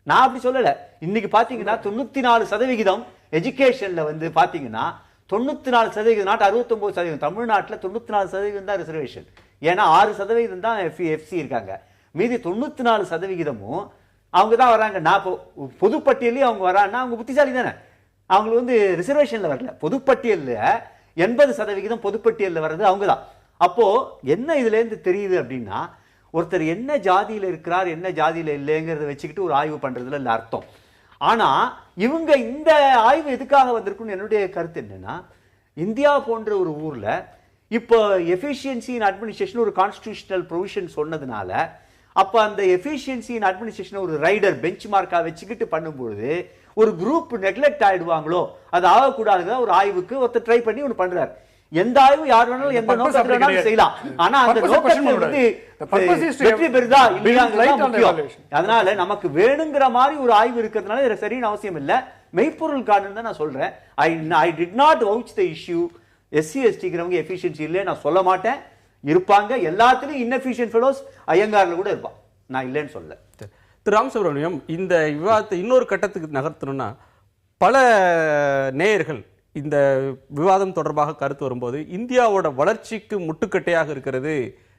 நான் அப்படி சொல்லல. இன்னைக்கு பாத்தீங்கன்னா 94% எஜுகேஷன்ல வந்து பாத்தீங்கன்னா 94%, நாட்டு 69%, தமிழ்நாட்டில் 94% தான் ரிசர்வேஷன். ஏன்னா 6% தான் FC இருக்காங்க. மீதி 94%ம் அவங்க தான் வராங்க. நான் பொதுப்பட்டியலே அவங்க வராங்கன்னா அவங்க புத்திசாலி தானே. அவங்க வந்து ரிசர்வேஷன்ல வரல, பொதுப்பட்டியல்ல 80% பொதுப்பட்டியல்ல வர்றது அவங்க தான். அப்போ என்ன இதுல இருந்து தெரியுது அப்படின்னா, ஒருத்தர் என்ன ஜாதியில இருக்கிறார் என்ன ஜாதியில இல்லைங்கிறத வச்சுக்கிட்டு ஒரு ஆய்வு பண்றதுல இல்ல அர்த்தம். ஆனா இவங்க இந்த ஆய்வு எதுக்காக வந்திருக்குன்னு என்னுடைய கருத்து என்னன்னா, இந்தியா போன்ற ஒரு ஊர்ல இப்போ எஃபிஷியன்சி இன் அட்மினிஸ்ட்ரேஷன் ஒரு கான்ஸ்டிடியூஷனல் ப்ரொவிஷன் சொன்னதுனால, அப்ப அந்த எஃபிஷியன்சி இன் அட்மினிஸ்ட்ரேஷன் ஒரு ரைடர் பெஞ்ச் மார்க்கா வச்சுக்கிட்டு பண்ணும்போது ஒரு குரூப் நெக்லெக்ட் ஆயிடுவாங்களோ, அது ஆகக்கூடாதுதான் ஒரு ஆய்வுக்கு ஒருத்தர் ட்ரை பண்ணி ஒன்று பண்றாரு. எந்த ஆய்வு யார் வேணாலும் எந்த நோக்கத்துல வேணாலும் செய்யலாம். ஆனா அந்த நோக்கத்துல வந்து வெற்றி பெறுதா இல்லையாங்கிறது முக்கியம். அதனால நமக்கு வேணுங்கிற மாதிரி ஒரு ஆய்வு இருக்கிறதுனால இது சரியான அவசியம் இல்ல. மெய்ப்பொருள் காரணம் தான் நான் சொல்றேன். I did not vouch the issue. SC/STங்கிறவங்க எஃபிஷியன்சி இல்லை நான் சொல்ல மாட்டேன், இருப்பாங்க. எல்லாத்துலயும் இன்எஃபிஷியன்ட் ஃபெலோஸ் ஐயங்கார்ல கூட இருப்பான், நான் இல்லைன்னு சொல்ல. திரு ராமசுப்ரமணியம், இந்த விவாதத்தை இன்னொரு கட்டத்துக்கு நகர்த்தணும்னா, பல நேயர்கள் இந்த விவாதம் தொடர்பாக கருத்து வரும்போது இந்தியாவோட வளர்ச்சிக்கு முட்டுக்கட்டையாக இருக்கிறது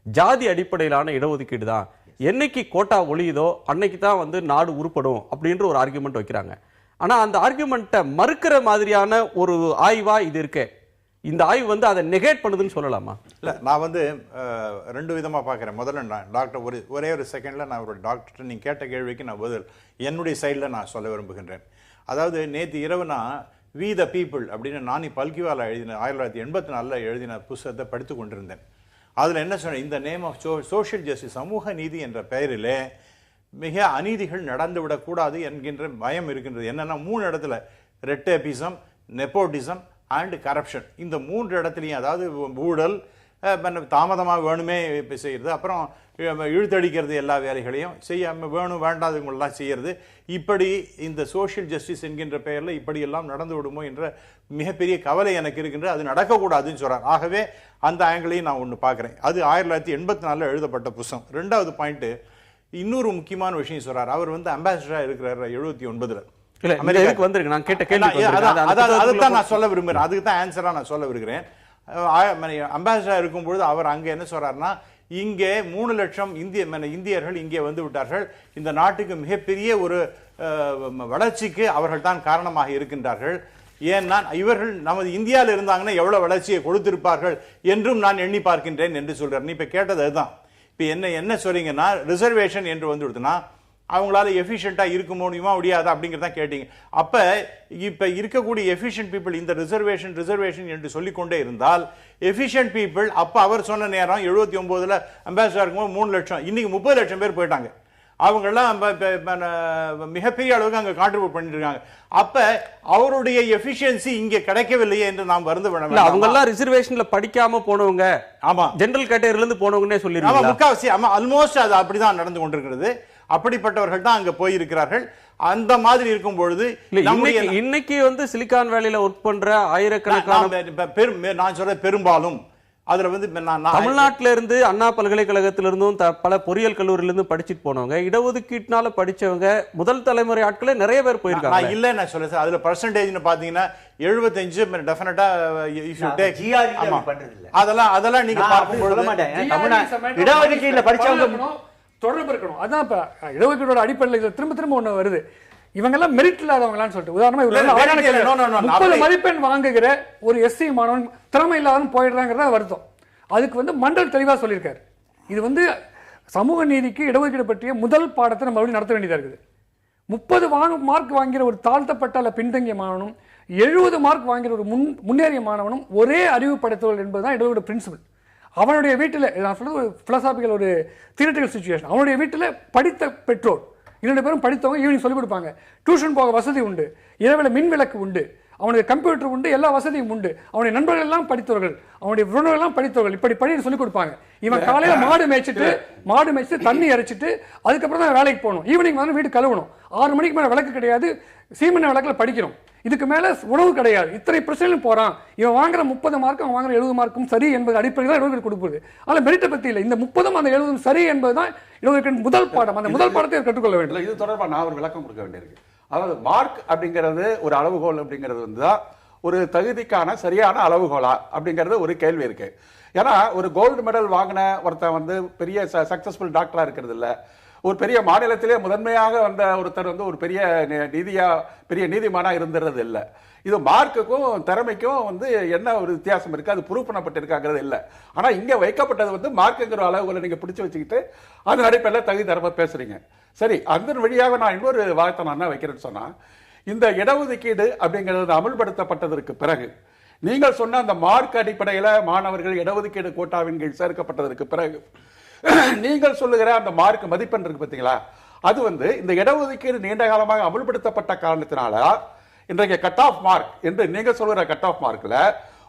ஜாதி அடிப்படையிலான இடஒதுக்கீடு தான், என்னைக்கு கோட்டா ஒழியுதோ அன்னைக்கு தான் வந்து நாடு உருப்படும் அப்படின்ற ஒரு ஆர்குமெண்ட் வைக்கிறாங்க. ஆனா அந்த ஆர்குமெண்ட்டை மறுக்கிற மாதிரியான ஒரு ஆய்வா இது இருக்கு. இந்த ஆய்வு வந்து அதை நெகேட் பண்ணுதுன்னு சொல்லலாமா? இல்லை, நான் வந்து ரெண்டு விதமாக பார்க்குறேன். முதல்ல நான் டாக்டர் ஒரே ஒரு செகண்டில் நான் ஒரு டாக்டர் நீங்கள் கேட்ட கேள்விக்கு நான் பதில் என்னுடைய சைடில் நான் சொல்ல விரும்புகின்றேன். அதாவது நேற்று இரவு நான் வி த பீப்புள் அப்படின்னு நானி பல்கிவாலா எழுதின 1984 எழுதின புத்தகத்தை படித்து கொண்டிருந்தேன். அதில் என்ன சொன்னேன், இந்த நேம் ஆஃப் சோஷியல் ஜஸ்டிஸ், சமூக நீதி என்ற பெயரிலே மிக அநீதிகள் நடந்துவிடக்கூடாது என்கின்ற பயம் இருக்கின்றது. என்னென்னா 3 இடத்துல ரெட்டேபிசம், நெப்போட்டிசம் அண்ட் கரப்ஷன், இந்த 3 இடத்துலையும், அதாவது ஊழல் தாமதமாக வேணுமே செய்கிறது, அப்புறம் இழுத்தடிக்கிறது, எல்லா வேலைகளையும் செய்யாமல் வேணும் வேண்டாதவங்களெல்லாம் செய்யறது, இப்படி இந்த சோஷியல் ஜஸ்டிஸ் என்கின்ற பெயரில் இப்படியெல்லாம் நடந்து விடுமோ என்ற மிகப்பெரிய கவலை எனக்கு இருக்கின்ற, அது நடக்கக்கூடாதுன்னு சொல்கிறார். ஆகவே அந்த ஆங்கிளையும் நான் ஒன்று பார்க்குறேன். அது 1984 எழுதப்பட்ட புத்தகம். 2வது பாயிண்ட்டு, இன்னொரு முக்கியமான விஷயம் சொல்கிறார். அவர் அம்பாசிடராக இருக்கிறார் 79. அதுதான் நான் சொல்ல விரும்புகிறேன், அதுக்கு தான் ஆன்சராக நான் சொல்ல விரும்புகிறேன். அம்பாசிடராக இருக்கும்பொழுது அவர் அங்கே என்ன சொல்கிறாருன்னா, இங்கே 3 லட்சம் இந்தியர்கள் இங்கே வந்து விட்டார்கள், இந்த நாட்டுக்கு மிகப்பெரிய ஒரு வளர்ச்சிக்கு அவர்கள் தான் காரணமாக இருக்கின்றார்கள், ஏன்னா இவர்கள் நமது இந்தியாவில் இருந்தாங்கன்னா எவ்வளவு வளர்ச்சியை கொடுத்திருப்பார்கள் என்றும் நான் எண்ணி பார்க்கின்றேன் என்று சொல்றார். நீ இப்ப கேட்டது அதுதான். இப்ப என்ன சொல்றீங்கன்னா, ரிசர்வேஷன் என்று வந்து விடுத்துனா அவங்களால எஃபிஷியண்டா இருக்க முடியுமா முடியாதா அப்படிங்கிறத கேட்டீங்க. அப்ப இப்ப இருக்கக்கூடிய எஃபிஷியன்ட் பீப்புள் இந்த ரிசர்வேஷன் என்று சொல்லிக்கொண்டே இருந்தால், எஃபிஷியன்ட் பீப்புள் அப்ப அவர் சொன்ன நேரம் 79 அம்பாசிடர் இருக்கும்போது 3 லட்சம், இன்னைக்கு 30 லட்சம் பேர் போயிட்டாங்க. அவங்கெல்லாம் மிகப்பெரிய அளவுக்கு அங்க கான்ட்ரிபியூட் பண்ணிட்டு இருக்காங்க. அப்ப அவருடைய எஃபிஷியன்சி இங்க கிடைக்கவில்லையே என்று நாம் வருந்த வேண்டாம். அவங்க எல்லாம் ரிசர்வேஷன்ல படிக்காம போனவங்க, ஆமா, ஜெனரல் கேட்டகரியில இருந்து போனவங்கன்னே சொல்லிருக்காங்க. முக்காவாசி ஆமா, ஆல்மோஸ்ட் அது அப்படிதான் நடந்து கொண்டிருக்கிறது. அப்படிப்பட்டவர்கள் தான் அங்க போயிருக்கிறார்கள். அந்த மாதிரி இருக்கும் பொழுது இன்னைக்கு சிலிகான் வேலியில ஒர்க் பண்ற ஆயிரக்கணக்கான, நான் சொல்ற பெரும்பாலும் அதுல தமிழ்நாட்டில இருந்து அண்ணா பல்கலைக்கழகத்திலிருந்தும் பல பொறியியல் கல்லூரியில இருந்து படிச்சுட்டு போனவங்க, இடஒதுக்கீட்டுனால படிச்சவங்க முதல் தலைமுறை ஆட்களே நிறைய பேர் போயிருக்காங்க. இல்ல நான் சொல்றேன் சார், அதுல பெர்சன்டேஜ்னு பாத்தீங்கன்னா 75 டெஃபினட்டா அதெல்லாம் நீங்க பார்க்கும்போது இடஒதுக்கீட்டுல படிச்சவங்க தொடர்பு இருக்கணும். அதான் இப்ப இடஒதுக்கீட்டோட அடிப்படையில் திரும்ப ஒண்ணு வருது, இவங்க எல்லாம் மெரிட் இல்லாதவங்களான்னு சொல்லிட்டு. உதாரணமா 30 மதிப்பெண் வாங்குகிற ஒரு எஸ்சி மாணவன் திறமை இல்லாதவன் போயிடுறாங்கிறதா வருத்தம். அதுக்கு மண்டல் தெளிவா சொல்லியிருக்காரு. இது சமூக நீதிக்கு இடஒதுக்கீடு பற்றிய முதல் பாடத்தை நம்ம மறுபடியும் நடத்த வேண்டியதா இருக்குது. 30 மார்க் வாங்கிற ஒரு தாழ்த்தப்பட்ட அல்ல பின்தங்கிய மாணவனும் 70 மார்க் வாங்கிற ஒரு முன்னேறிய மாணவனும் ஒரே அறிவு படைத்தவர்கள் என்பதுதான் இடஒதுக்கீடு பிரின்சிபல். அவனுடைய வீட்டில், நான் சொல்றது ஒரு பிலசாபிக்கல், ஒரு தியரிட்டிக்கல் சிச்சுவேஷன். அவனுடைய வீட்டில் படித்த பெற்றோர் 2 பேரும் படித்தவங்க, ஈவினிங் சொல்லிக் கொடுப்பாங்க, டியூஷன் போக வசதி உண்டு, இரவில் மின் விளக்கு உண்டு, அவனுடைய கம்ப்யூட்டர் உண்டு, எல்லா வசதியும் உண்டு, அவனுடைய நண்பர்கள் எல்லாம் படித்தவர்கள், அவனுடைய உறவினர்கள் எல்லாம் படித்தவர்கள், இப்படி படி சொல்லிக் கொடுப்பாங்க. இவன் காலையில மாடு மேய்ச்சிட்டு தண்ணி அரைச்சிட்டு அதுக்கப்புறம் தான் வேலைக்கு போகணும், ஈவினிங் வந்து வீடு கழுவணும், 6 மணிக்கு மேலே விளக்கு கிடையாது, சீமெண்ணெய் விளக்குல படிக்கிறோம், இதுக்கு மேல உணவு கிடையாது, இத்தனை பிரச்சனையும் போறான். இவன் வாங்குற 30 மார்க்கும் அவன் வாங்குற 70 மார்க்கும் சரி என்பது அடிப்படையில் தான் இடஒதுக்கீடு கொடுப்பது. ஆனால் மெரிட்டை பத்தி இல்லை, இந்த 30 அந்த 70 சரி என்பதுதான் இடஒதுக்கீடு முதல் பாடம். அந்த முதல் பாடத்தை கற்றுக்கொள்ள வேண்டும். இது தொடர்பாக நான் ஒரு விளக்கம் கொடுக்க வேண்டியிருக்கு. அதாவது மார்க் அப்படிங்கிறது ஒரு அளவுகோல் அப்படிங்கிறது தான் ஒரு தகுதிக்கான சரியான அளவுகோலா அப்படிங்கிறது ஒரு கேள்வி இருக்கு. ஏன்னா ஒரு கோல்டு மெடல் வாங்கின ஒருத்தன் பெரிய சக்சஸ்ஃபுல் டாக்டரா இருக்கிறது இல்லை, ஒரு பெரிய மாநிலத்திலே முதன்மையாக வந்த ஒருத்தர் ஒரு பெரிய நீதிமானா இருந்துறது இல்லை. இது மார்க்குக்கும் திறமைக்கும் என்ன ஒரு வித்தியாசம் இருக்கு, அது ப்ரூவ் பண்ணப்பட்டிருக்காங்கிறது இல்லை. ஆனா இங்க வைக்கப்பட்டது மார்க்குங்கிற அளவுகளை நீங்க பிடிச்சு வச்சுக்கிட்டு அதன் அடிப்படையில் தகுதி தரமா பேசுறீங்க. சரி, அதன் வழியாக நான் இன்னொரு வார்த்தை நான் என்ன வைக்கிறேன்னு சொன்னா, இந்த இடஒதுக்கீடு அப்படிங்கிறது அமல்படுத்தப்பட்டதற்கு பிறகு நீங்கள் சொன்ன அந்த மார்க் அடிப்படையில் மாணவர்கள் இடஒதுக்கீடு கோட்டாவின் கீழ் சேர்க்கப்பட்டதற்கு பிறகு நீங்கள் சொல்லுகிற அந்த மார்க் மதிப்பெண் இருக்கு பார்த்தீங்களா, அது இந்த இடஒதுக்கீடு நீண்ட காலமாக அமல்படுத்தப்பட்ட காரணத்தினால இன்றைக்கு கட் ஆஃப் மார்க் என்று நீங்க சொல்லுகிற கட் ஆஃப் மார்க்ல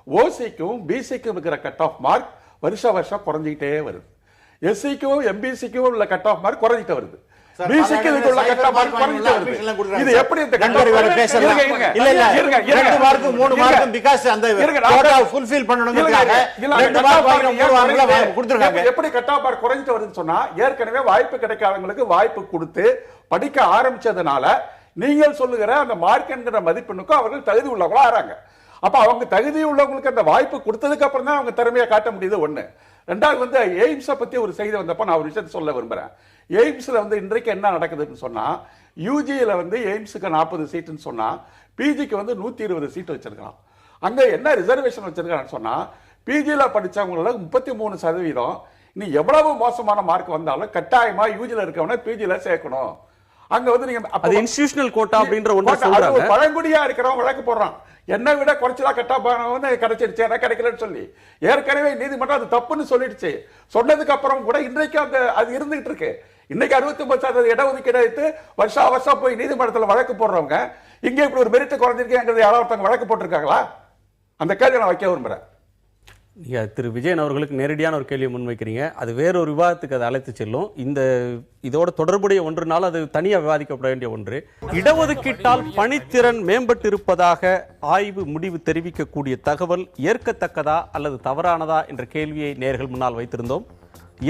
ஓசிக்கும் பிசிக்கும் இருக்கிற கட் ஆஃப் மார்க் வருஷம் குறைஞ்சிக்கிட்டே வருது. எஸ்சிக்கும் எம்பிசிக்கும் உள்ள கட் ஆஃப் மார்க் குறைஞ்சிட்டு வருது. இது எப்படி இந்த நண்பர்களை பேசலாம்? இல்ல இல்ல 2 மார்க் 3 மார்க் பிகாஸ் அந்த கோட்டா ஃபுல்ஃபில் பண்ணனும்ங்கறதுக்காக 2 மார்க் வாங்குற 3 மார்க்ல கொடுத்துறாங்க. எப்படி கட் ஆஃப் மார்க் குறைஞ்சிட்டு வருதுன்னு சொன்னா, ஏற்கனவே வாய்ப்பு கிடைக்காதவங்களுக்கு வாய்ப்பு கொடுத்து படிக்க ஆரம்பிச்சதனால நீங்கள் சொல்லுகிற அந்த மார்க் என்கிற மதிப்பெண்ணுக்கு அவர்கள் தகுதி உள்ளவங்களா ஆறாங்க. அப்ப அவங்க தகுதி உள்ளவங்களுக்கு அந்த வாய்ப்பு கொடுத்ததுக்கு அப்புறம் தான் அவங்க திறமையை காட்ட முடியுது. ஒண்ணு. ரெண்டாவது எய்ம்ஸை பத்தி ஒரு செய்தி வந்தப்ப நான் ஒரு விஷயத்தை சொல்ல விரும்புறேன். எய்ம்ஸ்ல இன்றைக்கு என்ன நடக்குதுன்னு சொன்னா, யூஜியில எய்ம்ஸுக்கு 40 சீட்டுன்னு சொன்னா பிஜிக்கு 120 சீட் வச்சிருக்கான். அங்க என்ன ரிசர்வேஷன் வச்சிருக்கான்னு சொன்னா, பிஜியில படிச்சவங்கள 33%. இனி எவ்வளவு மோசமான மார்க் வந்தாலும் கட்டாயமா யூஜில இருக்கவன பிஜில சேர்க்கணும். அங்க நீங்க அது இன்ஸ்டிடியூஷனல் கோட்டா அப்படின்ற ஒன்று சொல்றாங்க. பழங்குடியா இருக்கிறவன் வழக்கு போடுறான், என்னை விட குறைச்சலா கட்டா கிடைச்சிருச்சு, எனக்கு கிடைக்கலன்னு சொல்லி. ஏற்கனவே நீதிமன்றம் அது தப்புன்னு சொல்லிடுச்சு. சொன்னதுக்கு அப்புறம் கூட இன்றைக்கு அது இருந்துகிட்டு இருக்கு. இன்னைக்கு 69% இடஒதுக்கீடு எடுத்து வருஷம் போய் நீதிமன்றத்தில் வழக்கு போடுறவங்க இங்க இப்படி ஒரு மெரிட் குறைஞ்சிருக்கேங்கிறது யாராவது வழக்கு போட்டிருக்காங்களா? அந்த கேள்வி நான் வைக்க விரும்புறேன். நீங்கள் திரு விஜயன் அவர்களுக்கு நேரடியான ஒரு கேள்வியை முன்வைக்கிறீங்க. அது வேறொரு விவாதத்துக்கு அதை அழைத்து செல்லும். இதோட தொடர்புடைய ஒன்றுனால அது தனியாக விவாதிக்கப்பட வேண்டிய ஒன்று. இடஒதுக்கீட்டால் பணித்திறன் மேம்பட்டிருப்பதாக ஆய்வு முடிவு தெரிவிக்கக்கூடிய தகவல் ஏற்கத்தக்கதா அல்லது தவறானதா என்ற கேள்வியை நேயர்கள் முன்னால் வைத்திருந்தோம்.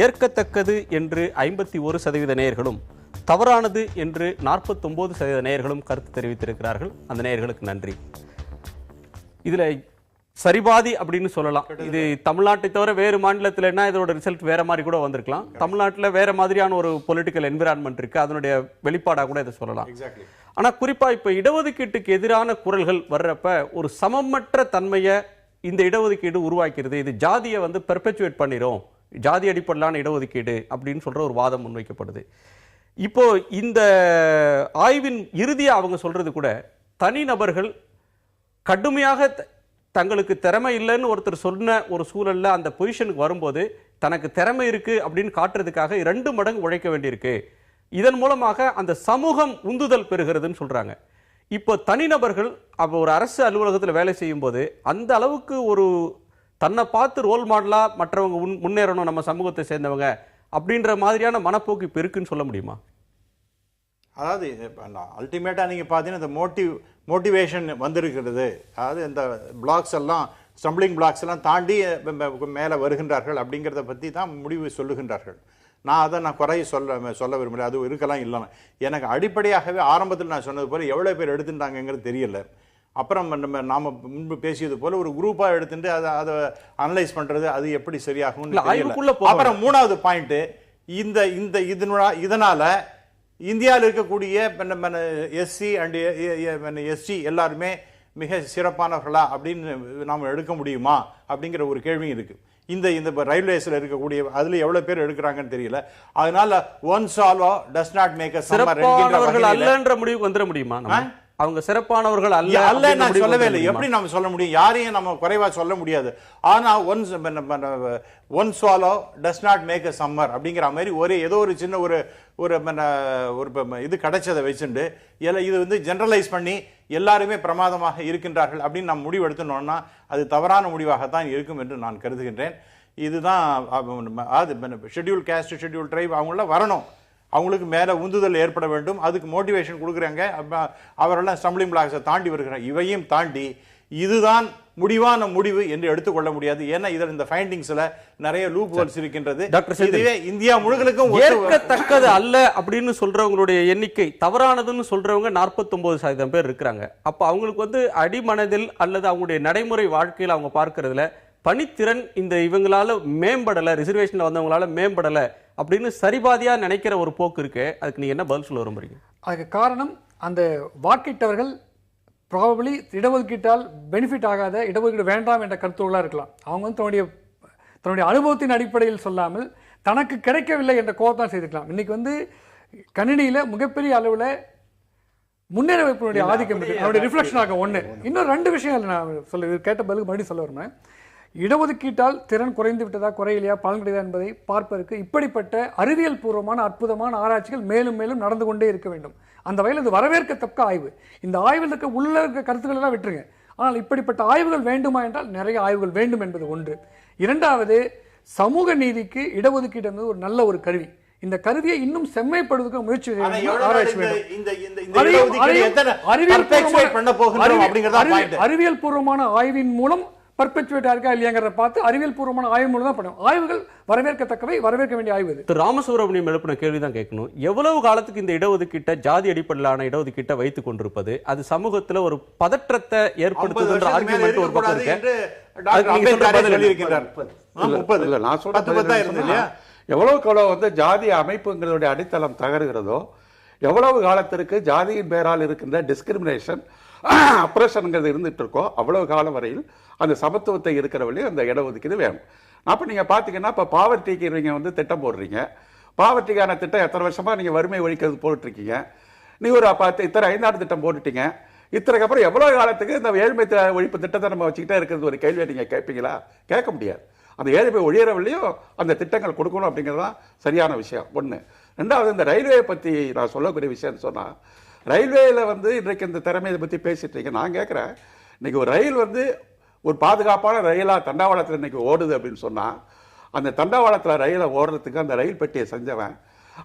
ஏற்கத்தக்கது என்று 51% நேயர்களும், தவறானது என்று 49% நேயர்களும் கருத்து தெரிவித்திருக்கிறார்கள். அந்த நேயர்களுக்கு நன்றி. இதுல சரிபாதி அப்படின்னு சொல்லலாம். இது தமிழ்நாட்டை தவிர வேறு மாநிலத்தில்னா இதோட ரிசல்ட் வேற மாதிரி கூட வந்திருக்கலாம். தமிழ்நாட்டில் வேற மாதிரியான ஒரு பொலிட்டிக்கல் என்விரான்மெண்ட் இருக்கு, அதனுடைய வெளிப்பாடாக கூட இதை சொல்லலாம். ஆனா குறிப்பா இப்ப இடஒதுக்கீட்டுக்கு எதிரான குரல்கள் வர்றப்ப ஒரு சமமற்ற தன்மையை இந்த இடஒதுக்கீடு உருவாக்கிறது. இது ஜாதியை பெர்பெச்சுவேட் பண்ணிரும், ஜாதி அடிப்படையிலான இடஒதுக்கீடு அப்படின்னு சொல்ற ஒரு வாதம் முன்வைக்கப்படுது. இப்போ இந்த ஆய்வின் இறுதியா அவங்க சொல்றது கூட, தனிநபர்கள் கடுமையாக தங்களுக்கு திறமை இல்லைன்னு ஒருத்தர் சொன்ன ஒரு சூழல்ல அந்த பொசிஷனுக்கு வரும்போது தனக்கு திறமை இருக்கு அப்படின்னு காட்டுறதுக்காக 2 மடங்கு உழைக்க வேண்டியிருக்கு. இதன் மூலமாக அந்த சமூகம் உந்துதல் பெறுகிறதுன்னு சொல்றாங்க. இப்போ தனிநபர்கள் அப்போ ஒரு அரசு அலுவலகத்தில் வேலை செய்யும் போது அந்த அளவுக்கு ஒரு தன்னை பார்த்து ரோல் மாடலா மற்றவங்க முன்னேறணும், நம்ம சமூகத்தை சேர்ந்தவங்க அப்படின்ற மாதிரியான மனப்போக்கு இப்போ இருக்குன்னு சொல்ல முடியுமா? அதாவது அல்டிமேட்டாக நீங்கள் பார்த்தீங்கன்னா இந்த மோட்டிவேஷன் வந்திருக்கிறது. அதாவது இந்த பிளாக்ஸ் எல்லாம், ஸ்டம்பிளிங் பிளாக்ஸ் எல்லாம் தாண்டி மேலே வருகின்றார்கள் அப்படிங்கிறத பற்றி தான் முடிவு சொல்லுகின்றார்கள். நான் குறைய சொல்ல விரும்பல, அது இருக்கலாம் இல்லைன்னா. எனக்கு அடிப்படையாகவே ஆரம்பத்தில் நான் சொன்னது போல் எவ்வளோ பேர் எடுத்துட்டாங்கிறது தெரியல. அப்புறம் நாம் முன்பு பேசியது போல் ஒரு குரூப்பாக எடுத்துட்டு அதை அனலைஸ் பண்ணுறது அது எப்படி சரியாகும். அப்புறம் 3வது பாயிண்ட்டு, இதனால இந்தியாவில் இருக்கக்கூடிய எஸ்சி அண்ட் எஸ்டி எல்லாருமே மிக சிறப்பானவர்களா அப்படின்னு நாம் எடுக்க முடியுமா அப்படிங்கிற ஒரு கேள்வியும் இருக்கு. இந்த ரயில்வேஸ்ல இருக்கக்கூடிய அதுல எவ்வளவு பேர் எடுக்கிறாங்கன்னு தெரியல. அதனால one swallow does not make a summer அல்லன்ற முடிவுக்கு வந்துட முடியுமா? அவங்க சிறப்பானவர்கள் அல்ல நான் சொல்லவே இல்லை. எப்படி நம்ம சொல்ல முடியும்? யாரையும் நம்ம குறைவா சொல்ல முடியாது. ஆனா one swallow does not make a summer அப்படிங்கிற மாதிரி ஏதோ ஒரு சின்ன ஒரு இது கிடைச்சதை வச்சுட்டு இது ஜெனரலைஸ் பண்ணி எல்லாருமே பிரமாதமாக இருக்கின்றார்கள் அப்படின்னு நம்ம முடிவு எடுத்தோம்னா அது தவறான முடிவாகத்தான் இருக்கும் என்று நான் கருதுகின்றேன். இதுதான் ஷெட்யூல் காஸ்ட், ஷெட்யூல் ட்ரைப் அவங்களாம் வரணும், அவங்களுக்கு மேலே உந்துதல் ஏற்பட வேண்டும், அதுக்கு மோட்டிவேஷன் கொடுக்குறாங்க. அவரெல்லாம் ஸ்டம்பிளிங் பிளாக்ஸை தாண்டி வருகிறாங்க. இவையும் தாண்டி இதுதான் முடிவான முடிவு என்று எடுத்துக்கொள்ள முடியாது. ஏன்னா இதில் இந்த ஃபைண்டிங்ஸ்ல நிறைய லூப் ஹோல்ஸ் இருக்கின்றது. இதுவே இந்தியா முழுவதுக்கும் ஏற்கத்தக்கது அல்ல அப்படின்னு சொல்றவங்களுடைய எண்ணிக்கை, தவறானதுன்னு சொல்றவங்க 49% பேர் இருக்கிறாங்க. அப்ப அவங்களுக்கு அடிமனதில் அல்லது அவங்களுடைய நடைமுறை வாழ்க்கையில் அவங்க பார்க்கறதுல பணித்திறன் இவங்களால மேம்படலை, ரிசர்வேஷன்ல வந்தவங்களால மேம்படலை அப்படின்னு சரிபாதியா நினைக்கிற ஒரு போக்கு இருக்கு. அதுக்கு நீங்க என்ன பதில் சொல்ல விரும்புறீங்க? அதுக்கு காரணம் அந்த வாக்கிட்டவர்கள் ப்ராபபிளி இடஒதுக்கீட்டால் பெனிஃபிட் ஆகாத, இடஒதுக்கீடு வேண்டாம் என்ற கருத்துக்களாக இருக்கலாம். அவங்க தன்னுடைய அனுபவத்தின் அடிப்படையில் சொல்லாமல் தனக்கு கிடைக்கவில்லை என்ற கோபத்தான் செய்திருக்கலாம். இன்னைக்கு கணினியில் மிகப்பெரிய அளவில் முன்னேற வைப்பினுடைய ஆதிக்கம் இருக்கு, அவருடைய ரிஃப்ளெக்ஷன் ஆக ஒன்று. இன்னும் 2 விஷயங்கள் நான் கேட்ட பதிலுக்கு மறுபடியும் சொல்ல வருவேன். இடஒதுக்கீட்டால் திறன் குறைந்து விட்டதா குறையிலையா பலன் கிடையாது என்பதை பார்ப்பதற்கு இப்படிப்பட்ட அறிவியல் பூர்வமான அற்புதமான ஆராய்ச்சிகள் மேலும் மேலும் நடந்து கொண்டே இருக்க வேண்டும். அந்த வகையில் இது வரவேற்கத்தக்க ஆய்வு. இந்த ஆய்வில் உள்ள கருத்துக்கள் எல்லாம் விட்டுருங்க. ஆனால் இப்படிப்பட்ட ஆய்வுகள் வேண்டுமா என்றால் நிறைய ஆய்வுகள் வேண்டும் என்பது ஒன்று. 2வது, சமூக நீதிக்கு இடஒதுக்கீடு என்பது ஒரு நல்ல ஒரு கருவி. இந்த கருவியை இன்னும் செம்மைப்படுவதற்கு முயற்சி அறிவியல் பூர்வமான ஆய்வின் மூலம் பர்பெச்சுவேட்டா இருக்கா இல்லையாங்கிறத பார்த்து அறிவியல் பூர்வமான ஆய்வு மூலம் தான் பண்ணும். ஆய்வுகள் வரவேற்கத்தக்கவை, வரவேற்க வேண்டிய ஆய்வு இது. ராமசுப்ரமணியம் எழுப்பின கேள்விதான் கேட்கணும். எவ்வளவு காலத்துக்கு இந்த இடஒதுக்கீட்டை, ஜாதி அடிப்படையிலான இடஒதுக்கீட்டை வைத்துக் கொண்டிருப்பது அது சமூகத்துல ஒரு பதற்றத்தை ஏற்படுத்துகின்ற ஆர்குமெண்ட் ஒரு பக்கம் இருக்கு. எவ்வளவு ஜாதி அமைப்புங்களுடைய அடித்தளம் தகருகிறதோ, எவ்வளவு காலத்திற்கு ஜாதியின் பேரால் இருக்கின்ற டிஸ்கிரிமினேஷன், அப்ரஷன்ங்கிறது இருந்துட்டு இருக்கோ, அவ்வளவு காலம் வரையில் அந்த சமத்துவத்தை இருக்கிற வழியும் அந்த இடஒதுக்கீடு வேணும். அப்போ நீங்கள் பார்த்தீங்கன்னா இப்போ பாவர்ட்டிக்கு நீங்கள் திட்டம் போடுறீங்க. பாவர்ட்டிக்கான திட்டம் எத்தனை வருஷமா நீங்கள் வறுமை ஒழிக்கிறது போட்டுருக்கீங்க. நீ ஒரு இத்தனை 5ஆண்டு திட்டம் போட்டுட்டீங்க. இத்தனைக்கு அப்புறம் எவ்வளோ காலத்துக்கு இந்த ஏழ்மை ஒழிப்பு திட்டத்தை நம்ம வச்சுக்கிட்டே இருக்கிறது ஒரு கேள்வியை நீங்கள் கேட்பீங்களா? கேட்க முடியாது. அந்த ஏழ்மை ஒழியிற வழியும் அந்த திட்டங்கள் கொடுக்கணும் அப்படிங்கிறது தான் சரியான விஷயம். 1. 2வது, இந்த ரயில்வே பற்றி நான் சொல்லக்கூடிய விஷயம்னு சொன்னால், ரயில்வேயில் இன்றைக்கு இந்த திறமையை பற்றி பேசிட்டு இருக்கீங்க. நான் கேட்குறேன், இன்னைக்கு ஒரு ரயில் ஒரு பாதுகாப்பான ரயிலாக தண்டவாளத்தில் இன்னைக்கு ஓடுது அப்படின்னு சொன்னால், அந்த தண்டவாளத்தில் ரயிலை ஓடுறதுக்கு அந்த ரயில் பெட்டியை செஞ்சவன்,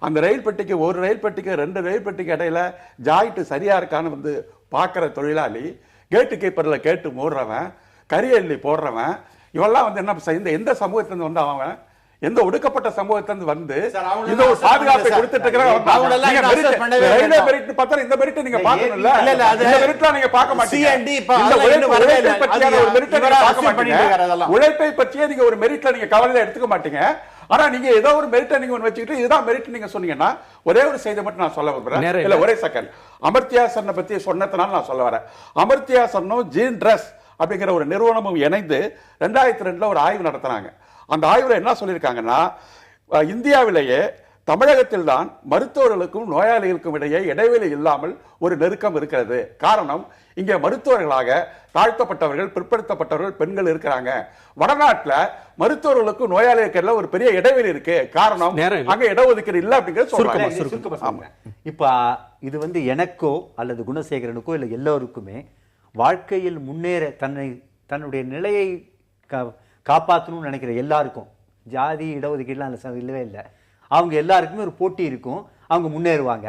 அந்த ரயில் பெட்டிக்கு ஒரு ரயில் பெட்டிக்கு 2 ரயில் பெட்டிக்கு இடையில ஜாயிட்டு சரியா இருக்கான்னு வந்து பார்க்குற தொழிலாளி, கேட்டு கீப்பரில் கேட்டு மூடுறவன், கரியல்லி போடுறவன், இவெல்லாம் வந்து என்ன எந்த சமூகத்திலிருந்து வந்து அவன் எந்த ஒடுக்கப்பட்ட சமூகத்திலிருந்து வந்து இந்த ஒரு பாதுகாப்பை கொடுத்துட்டு உழைப்பை பற்றியே நீங்க ஒரு மெரிட்ல நீங்க கவலையில எடுத்துக்க மாட்டீங்க. ஆனா நீங்க ஏதோ ஒரு மெரிட்டை நீங்க ஒன்று வச்சுக்கிட்டு இதுதான் மெரிட் நீங்க சொன்னீங்கன்னா, ஒரே ஒரு செய்தி மட்டும் நான் சொல்ல விரும்புறேன். இல்ல ஒரே செகண்ட், அமர்த்தியா சென்னை பத்தி சொன்னதுனால நான் சொல்ல வரேன். அமர்த்தியா சென்னும் ஜீன் ட்ரெஸ் அப்படிங்கிற ஒரு நிறுவனமும் இணைந்து 2002 ஒரு ஆய்வு நடத்தினாங்க. அந்த ஆய்வுல என்ன சொல்லியிருக்காங்கன்னா, இந்தியாவிலேயே தமிழகத்தில் தான் மருத்துவர்களுக்கும் நோயாளிகளுக்கும் இடையே இடைவெளி இல்லாமல் ஒரு நெருக்கம் இருக்கிறது. காரணம், இங்கே மருத்துவர்களாக தாழ்த்தப்பட்டவர்கள், பிற்படுத்தப்பட்டவர்கள், பெண்கள் இருக்கிறாங்க. வடநாட்டுல மருத்துவர்களுக்கும் நோயாளிகளுக்கு ஒரு பெரிய இடைவெளி இருக்கு. காரணம், அங்க இடஒதுக்கீடு இல்ல அப்படிங்கிறது சொல்றாங்க. இப்ப இது வந்து எனக்கோ அல்லது குணசேகரனுக்கோ இல்ல எல்லோருக்குமே வாழ்க்கையில் முன்னேற தன்னுடைய நிலையை காப்பாற்றணும்னு நினைக்கிற எல்லாருக்கும், ஜாதி இடஒதுக்கீடுலாம் இல்லவே இல்லை, அவங்க எல்லாருக்குமே ஒரு போட்டி இருக்கும், அவங்க முன்னேறுவாங்க.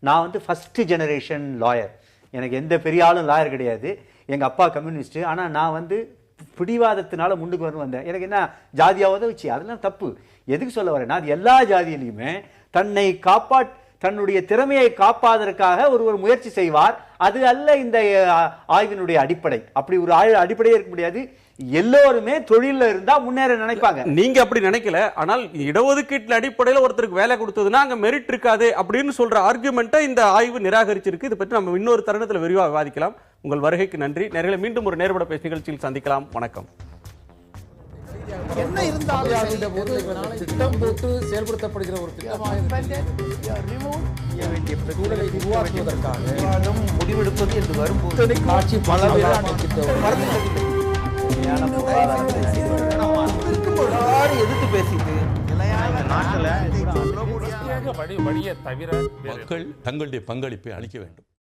நான் வந்து ஃபர்ஸ்ட் ஜெனரேஷன் லாயர், எனக்கு எந்த பெரிய ஆளும் லாயர் கிடையாது, எங்கள் அப்பா கம்யூனிஸ்ட்டு. ஆனால் நான் வந்து பிடிவாதத்தினால முன்னுக்கு வந்தேன். எனக்கு என்ன ஜாதியாவதை வச்சு, அதெல்லாம் தப்பு. எதுக்கு சொல்ல வரேன்னா, அது எல்லா ஜாதியிலையுமே தன்னுடைய திறமையை காப்பாதற்காக ஒருவர் முயற்சி செய்வார். அது அல்ல இந்த ஆய்வினுடைய அடிப்படை. அப்படி ஒரு அடிப்படையே இருக்க முடியாது. எல்லோருமே தொழில இருந்தா முன்னேற நினைப்பாங்க. நீங்க அப்படி நினைக்கல. ஆனால் இடஒதுக்கீட்டு அடிப்படையில் ஒருத்தருக்கு வேலை கொடுத்ததுன்னா அங்க மெரிட் இருக்காது அப்படின்னு சொல்ற ஆர்குமெண்ட்டை இந்த ஆய்வு நிராகரிச்சிருக்கு. இதை பற்றி நம்ம இன்னொரு தருணத்தில் விரிவாக விவாதிக்கலாம். உங்கள் வருகைக்கு நன்றி. நேர்களை மீண்டும் ஒரு நேர்பட பேச நிகழ்ச்சியில் சந்திக்கலாம். வணக்கம். என்ன இருந்தாலும் திட்டம் போட்டு செயல்படுத்தப்படுகிற ஒரு சூழலை உருவாக்குவதற்காக முடிவெடுப்பது என்று வரும்போது ஆட்சி பல எதிர்த்து பேசிட்டு மக்கள் தங்களுடைய பங்களிப்பை அளிக்க வேண்டும்.